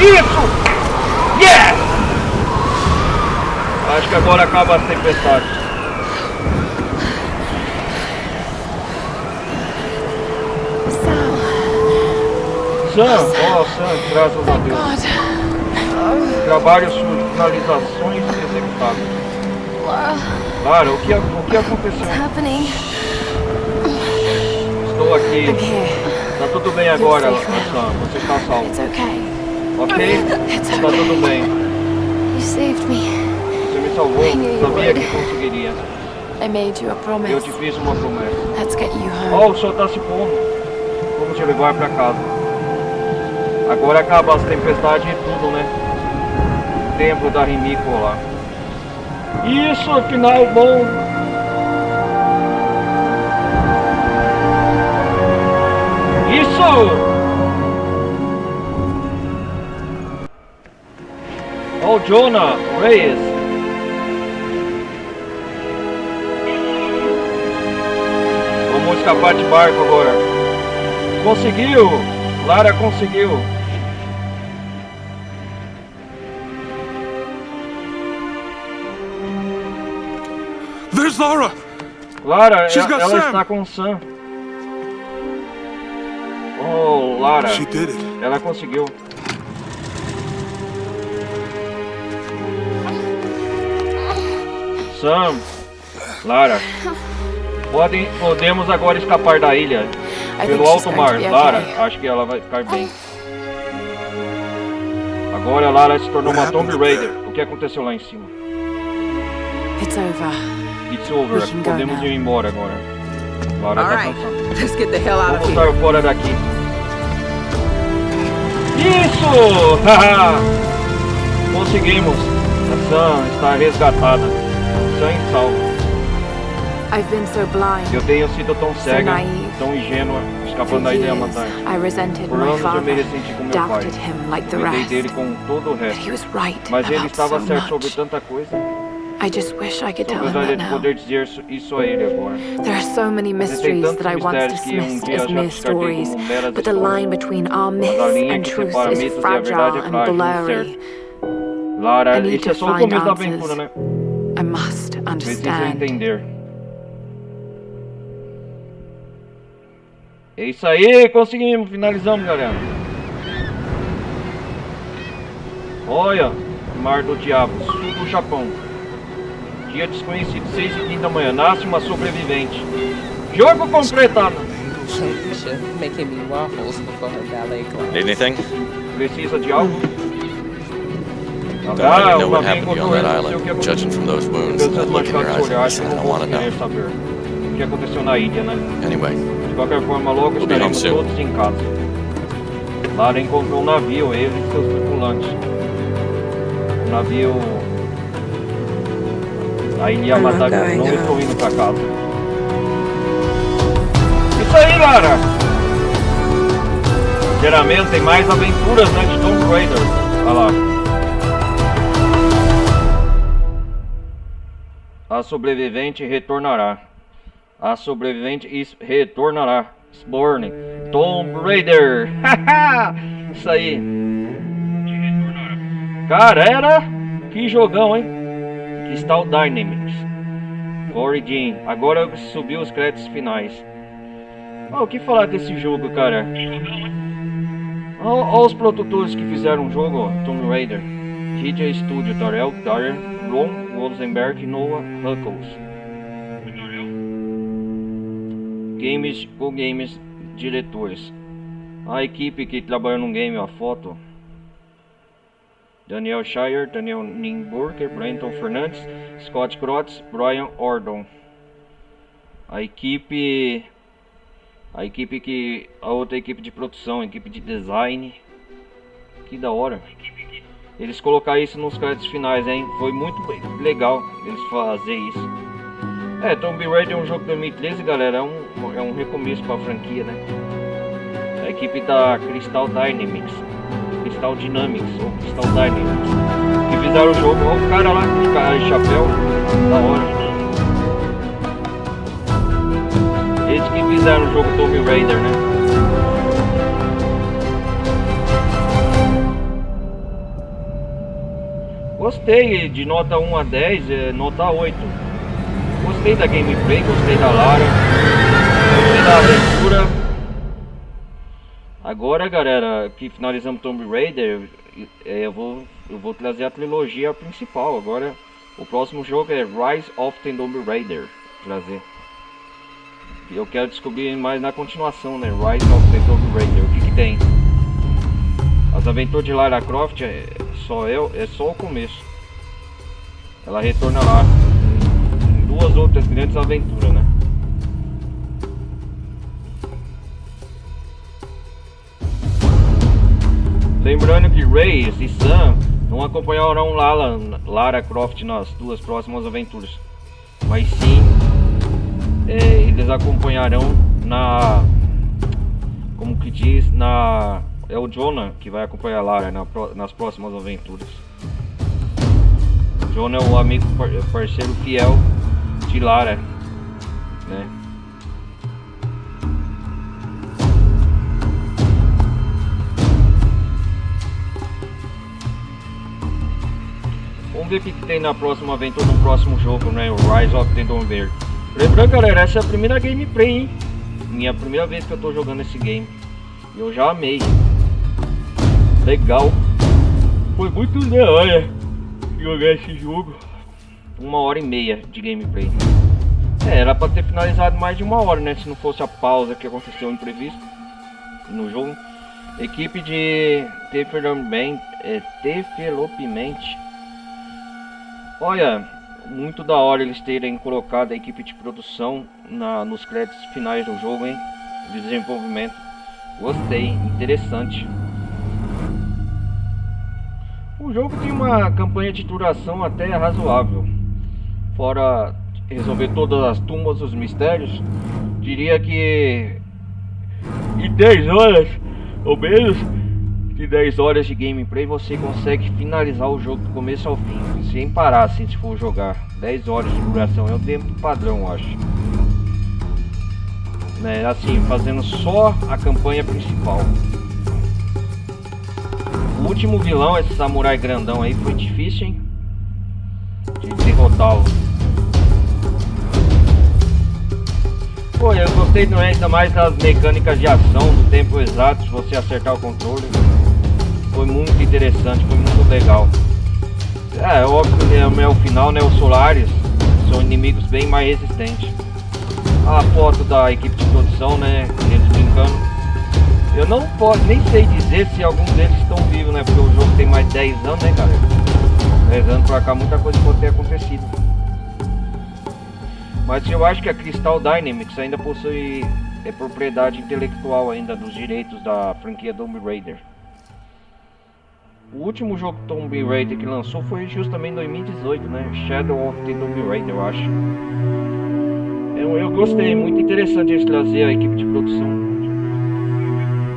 Isso! Yes! Acho que agora acaba a tempestade. Sam! Oh, Sam, graças a Deus. Trabalhos, finalizações executadas. Lara, o que aconteceu? Estou aqui. Tá tudo bem agora, Sam. Você está salvo. Ok? Está tudo bem. Você me salvou. Sabia que conseguiria. Eu te fiz uma promessa. Oh, o sol está se pondo. Vamos te levar para casa. Agora acaba as tempestades e tudo, né? Templo da Rimiko lá. Isso, final bom. Isso! Oh, Jonah Reyes. Vamos escapar de barco agora. Conseguiu! Lara conseguiu. There's Lara! Lara, She's got ela Sam. está com Sam. Oh, Lara. She did it. Ela conseguiu. Sam. Lara. Podemos agora escapar da ilha. Pelo alto mar. Lara, acho que ela vai ficar bem. Agora Lara se tornou uma Tomb Raider. O que aconteceu lá em cima? It's over. It's over. We can go Podemos now. ir embora agora. Lara tá Alright, cansada. let's get the hell out Vamos of here. estar fora daqui. Isso! Conseguimos. A Sam está resgatada. Sam e salva. I've been so blind. Eu tenho sido tão cega, naive. tão ingênua, For escapando da ilha years, Yamatai. I resented Por my anos eu me father, ressenti com meu pai. doubted him like the Duvidei rest. dele com todo o But he resto. was right Mas ele about estava so certo sobre much. tanta coisa. I just wish I could Só tell him gostaria that de now. poder dizer isso a ele agora. There are so many Existem mysteries tantos that I once mistérios que dismissed dia as já mere descartei stories, como meras but the histórias. line between our Mas a myth linha and que truth separa is mitos e a fragile verdade é and frágil, blurry. Lara, I need isso é to só o find começo da answers. aventura, né? I must Precisa understand. entender. É isso aí, conseguimos, finalizamos, galera. Olha, Mar do Diabo, sul do Japão. Dia desconhecido, 6h15 da manhã, nasce uma sobrevivente. Jogo completado. Making me waffles before her ballet class. Need anything? Precisa de algo? Don't really know what navio happened to you on that encontrou, não sei o que island. Judging from those wounds and Pelos that look in your machucados eyes, olhares, I não don't want vou to querer know. saber o que aconteceu na ilha, né? Anyway, De qualquer forma, logo We'll be home estaremos soon. todos em casa. Lara encontrou um navio, ele e seus tripulantes. Um navio... A ilha Yamatai, não estou indo pra casa. Isso aí, Lara! Geralmente tem mais aventuras, né, de Tomb Raider. Olha lá. A sobrevivente retornará. A sobrevivente retornará. Sborne. Tomb Raider. Isso aí. Cara, era... Que jogão, hein? Aqui está o Dynamics. Origin. Agora subiu os créditos finais. O que falar desse jogo, cara? Olha os produtores que fizeram o jogo, Tomb Raider. Media Studio, Darrell Dyer, Ron Rosenberg e Noah Huckles. Games diretores. A equipe que trabalha no game, a foto: Daniel Shire, Daniel Nimburger, Brenton Fernandes, Scott Crotts, Brian Ordon. A outra equipe de produção, equipe de design. Que da hora. Eles colocaram isso nos créditos finais, hein? Foi muito legal eles fazer isso. Tomb Raider é um jogo de 2013, galera. É um recomeço para a franquia, né? A equipe da Crystal Dynamics, Crystal Dynamics ou Crystal Dynamics, que fizeram o jogo. Olha o cara lá com o cara de chapéu, da hora. Eles que fizeram o jogo Tomb Raider, né? Gostei, de nota 1 a 10, nota 8. Gostei da gameplay, gostei da Lara, gostei da aventura. Agora, galera, que finalizamos Tomb Raider, eu vou trazer a trilogia principal. Agora, o próximo jogo é Rise of the Tomb Raider. Trazer. Eu quero descobrir mais na continuação, né? Rise of the Tomb Raider. O que tem? As aventuras de Lara Croft é só o começo. Ela retorna lá em duas outras grandes aventuras, né? Lembrando que Reyes e Sam não acompanharão Lara Croft nas duas próximas aventuras, mas sim eles acompanharão como que diz, é o Jonah que vai acompanhar Lara nas próximas aventuras. Jonah é o amigo parceiro fiel de Lara, né? Vamos ver o que tem na próxima aventura, no próximo jogo, né? O Rise of the Tomb Raider. Lembrando, galera, essa é a primeira gameplay, hein? Minha primeira vez que eu tô jogando esse game. E eu já amei. Legal. Foi muito da hora jogar esse jogo. 1h30 de gameplay. Era pra ter finalizado mais de 1 hora, né? Se não fosse a pausa que aconteceu imprevisto no jogo. Equipe de Development. Olha, muito da hora eles terem colocado a equipe de produção nos créditos finais do jogo, hein? De desenvolvimento. Gostei, interessante. O jogo tem uma campanha de duração até razoável. Fora resolver todas as tumbas, os mistérios, diria que em 10 horas, ou menos de 10 horas de gameplay, você consegue finalizar o jogo do começo ao fim, sem parar, assim, se for jogar. 10 horas de duração é o tempo padrão, eu acho. Né, assim, fazendo só a campanha principal. O último vilão, esse samurai grandão aí, foi difícil, hein? De derrotá-lo. Pô, eu gostei também, ainda mais das mecânicas de ação, do tempo exato, se você acertar o controle. Foi muito interessante, foi muito legal. É óbvio que o final, né? Os Solaris são inimigos bem mais resistentes. A foto da equipe de produção, né? Eles brincando. Eu não posso, nem sei dizer se alguns deles estão vivos, né? Porque o jogo tem mais de 10 anos, né, galera? 10 anos pra cá, muita coisa pode ter acontecido. Mas eu acho que a Crystal Dynamics ainda possui propriedade intelectual ainda dos direitos da franquia Tomb Raider. O último jogo Tomb Raider que lançou foi justamente em 2018, né? Shadow of the Tomb Raider, eu acho. Eu gostei, muito interessante eles trazer a equipe de produção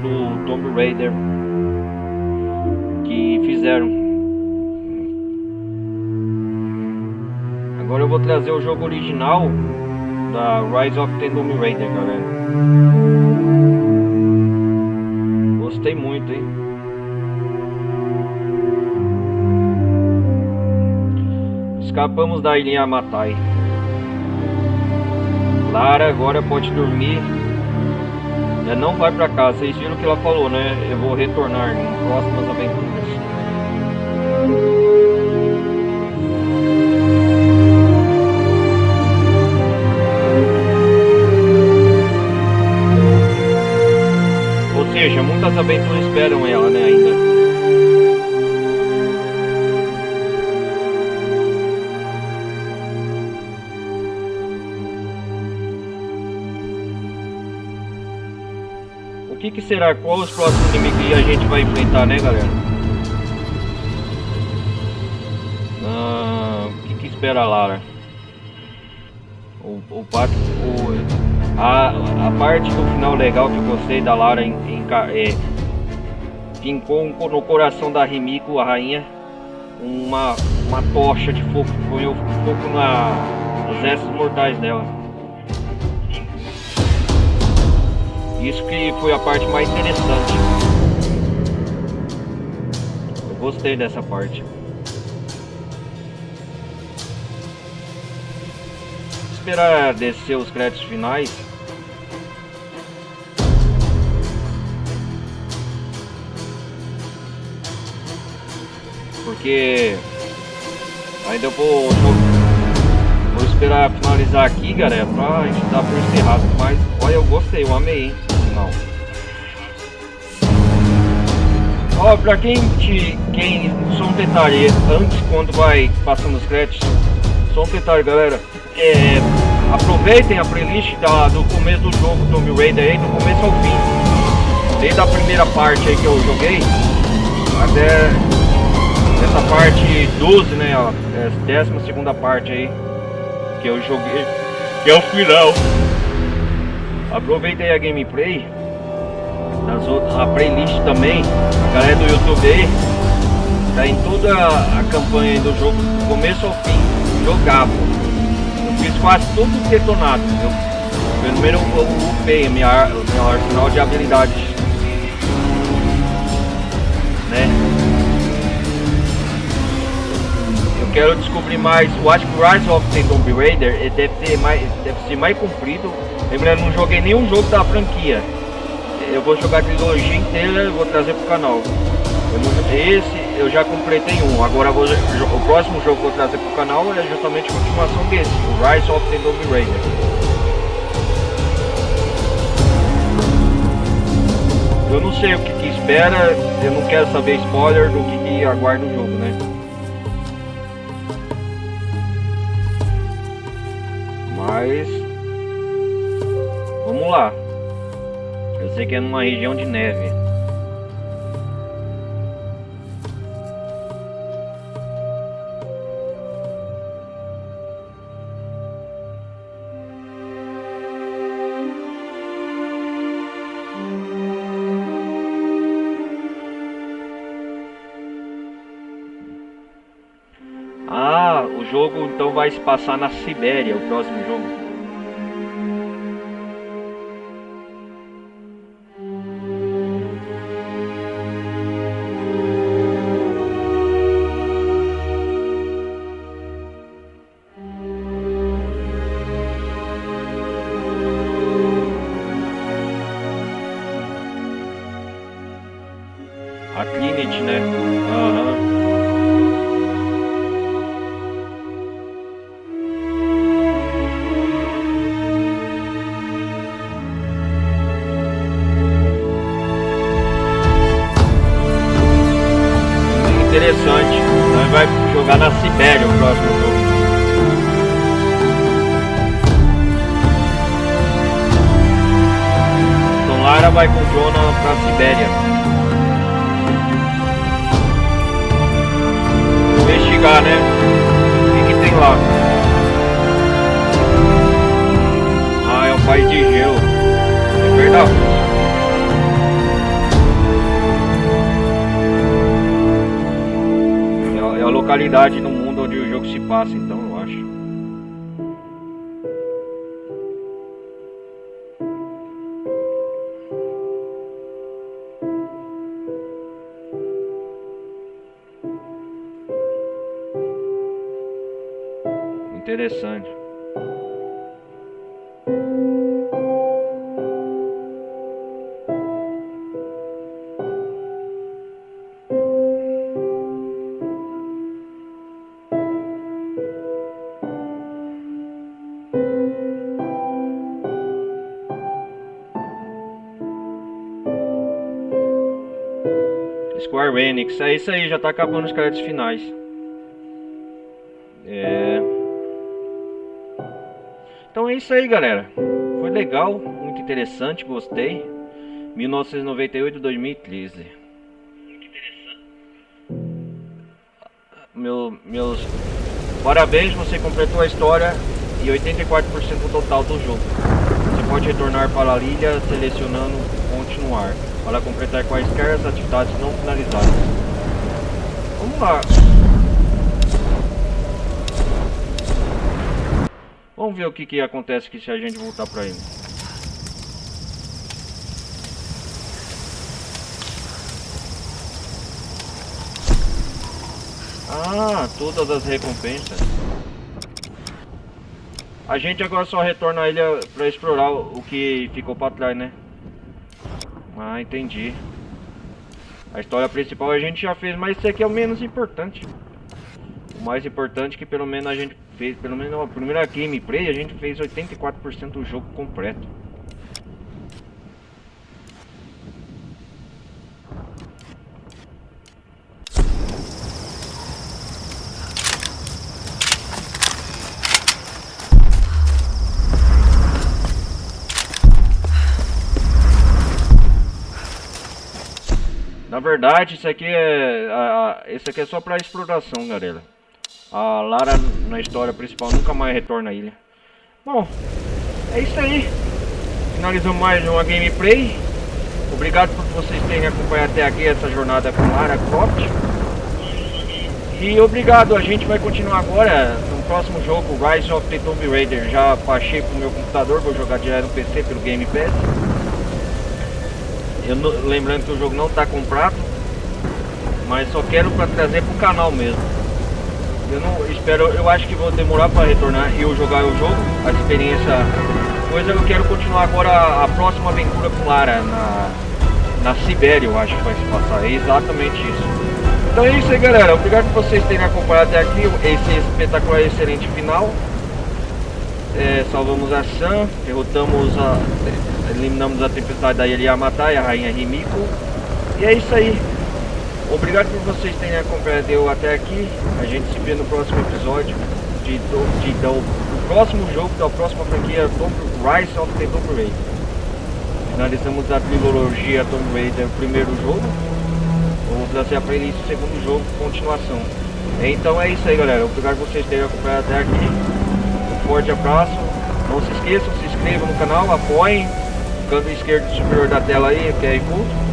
do Tomb Raider que fizeram. Agora eu vou trazer o jogo original da Rise of the Tomb Raider, galera. Gostei muito, hein? Escapamos da ilha Yamatai. Lara agora pode dormir. Ela não vai pra casa. Vocês viram o que ela falou, né? Eu vou retornar em próximas aventuras. as aventuras esperam ela, né, ainda. O que será? Qual os próximos inimigos que a gente vai enfrentar, né, galera? O que espera a Lara? A parte do final legal que eu gostei da Lara fincou no coração da Rimiko, a rainha, uma tocha de fogo, põe o fogo nos restos mortais dela. Isso que foi a parte mais interessante. Eu gostei dessa parte. Esperar descer os créditos finais. Porque ainda eu vou esperar finalizar aqui, galera, pra gente dar por encerrado. Mas olha, eu gostei, eu amei, hein? Não. Ó, pra quem só um detalhe, antes quando vai passando os créditos, só um detalhe, galera, aproveitem a playlist do começo do jogo Tomb Raider aí, do começo ao fim, desde a primeira parte aí que eu joguei até essa parte 12, né, ó, 12ª parte aí que eu joguei, que é o final. Aproveitei a gameplay, a playlist também, a galera do YouTube aí, tá em toda a campanha do jogo, do começo ao fim, jogável. Eu fiz quase tudo detonado, entendeu? Pelo menos eu upei meu arsenal de habilidades, né? Eu quero descobrir mais. Eu acho que o Rise of the Tomb Raider deve ser mais comprido. Lembrando, não joguei nenhum jogo da franquia. Eu vou jogar a trilogia inteira e vou trazer pro canal. Esse eu já completei um. Agora o próximo jogo que eu vou trazer pro canal é justamente a continuação desse, o Rise of the Tomb Raider. Eu não sei o que espera, eu não quero saber spoiler do que aguarda o jogo, né? Mas vamos lá. Eu sei que é numa região de neve. Ah, o jogo então vai se passar na Sibéria, o próximo jogo. A Trinity, né? Aham. Interessante. Nós vai jogar na Sibéria o próximo jogo. Então Lara vai com o Jonah pra Sibéria. Investigar, né? O que tem lá? Ah, é um país de gelo. É verdade. É a localidade no mundo onde o jogo se passa, então, eu acho. Interessante. Square Enix. É isso aí, já tá acabando os créditos finais. Então é isso aí, galera. Foi legal, muito interessante, gostei. 1998 2013. Meus parabéns, você completou a história e 84% total do jogo. Você pode retornar para a ilha selecionando continuar para completar quaisquer as atividades não finalizadas. Vamos lá. Vamos ver o que acontece aqui se a gente voltar para ele. Ah, todas as recompensas. A gente agora só retorna a ilha para explorar o que ficou para trás, né? Ah, entendi. A história principal a gente já fez, mas isso aqui é o menos importante. O mais importante é que pelo menos a gente fez, pelo menos na primeira gameplay, a gente fez 84% do jogo completo. Na verdade, isso aqui é só para exploração, galera. A Lara na história principal nunca mais retorna à ilha. Bom, é isso aí. Finalizamos mais uma gameplay. Obrigado por vocês terem acompanhado até aqui essa jornada com Lara Croft. E obrigado, a gente vai continuar agora no próximo jogo, Rise of the Tomb Raider. Já baixei pro meu computador, vou jogar direto no PC pelo Game Pass. Lembrando que o jogo não está comprado, mas só quero para trazer pro canal mesmo. Eu acho que vou demorar para retornar e eu jogar o jogo, a experiência. Pois eu quero continuar agora a próxima aventura com Lara na Sibéria, eu acho que vai se passar. É exatamente isso. Então é isso aí, galera. Obrigado por vocês terem acompanhado até aqui esse espetacular e excelente final. Salvamos a Sam, eliminamos a tempestade da ilha Yamatai, a rainha Himiko. E é isso aí. Obrigado por vocês terem acompanhado eu até aqui. A gente se vê no próximo episódio do próximo jogo da próxima franquia Rise of the Tomb Raider. Finalizamos a trilogia Tomb Raider, o primeiro jogo. Vamos fazer a playlist do segundo jogo, continuação. Então é isso aí, galera. Obrigado por vocês terem acompanhado até aqui. Um forte abraço. Não se esqueçam, se inscrevam no canal, apoiem. Canto esquerdo superior da tela aí, que é culto.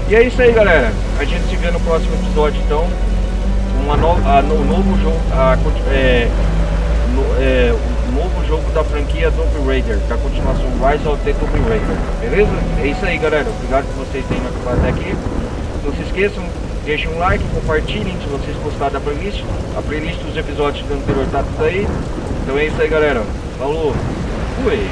E é isso aí, galera. A gente se vê no próximo episódio, então. Um novo jogo, o novo jogo da franquia Tomb Raider, que é a continuação Rise of the Tomb Raider. Beleza? É isso aí, galera. Obrigado por vocês terem acompanhado até aqui. Não se esqueçam, deixem um like, compartilhem se vocês gostaram da playlist. A playlist dos episódios do anterior tá tudo aí. Então é isso aí, galera. Falou. Fui.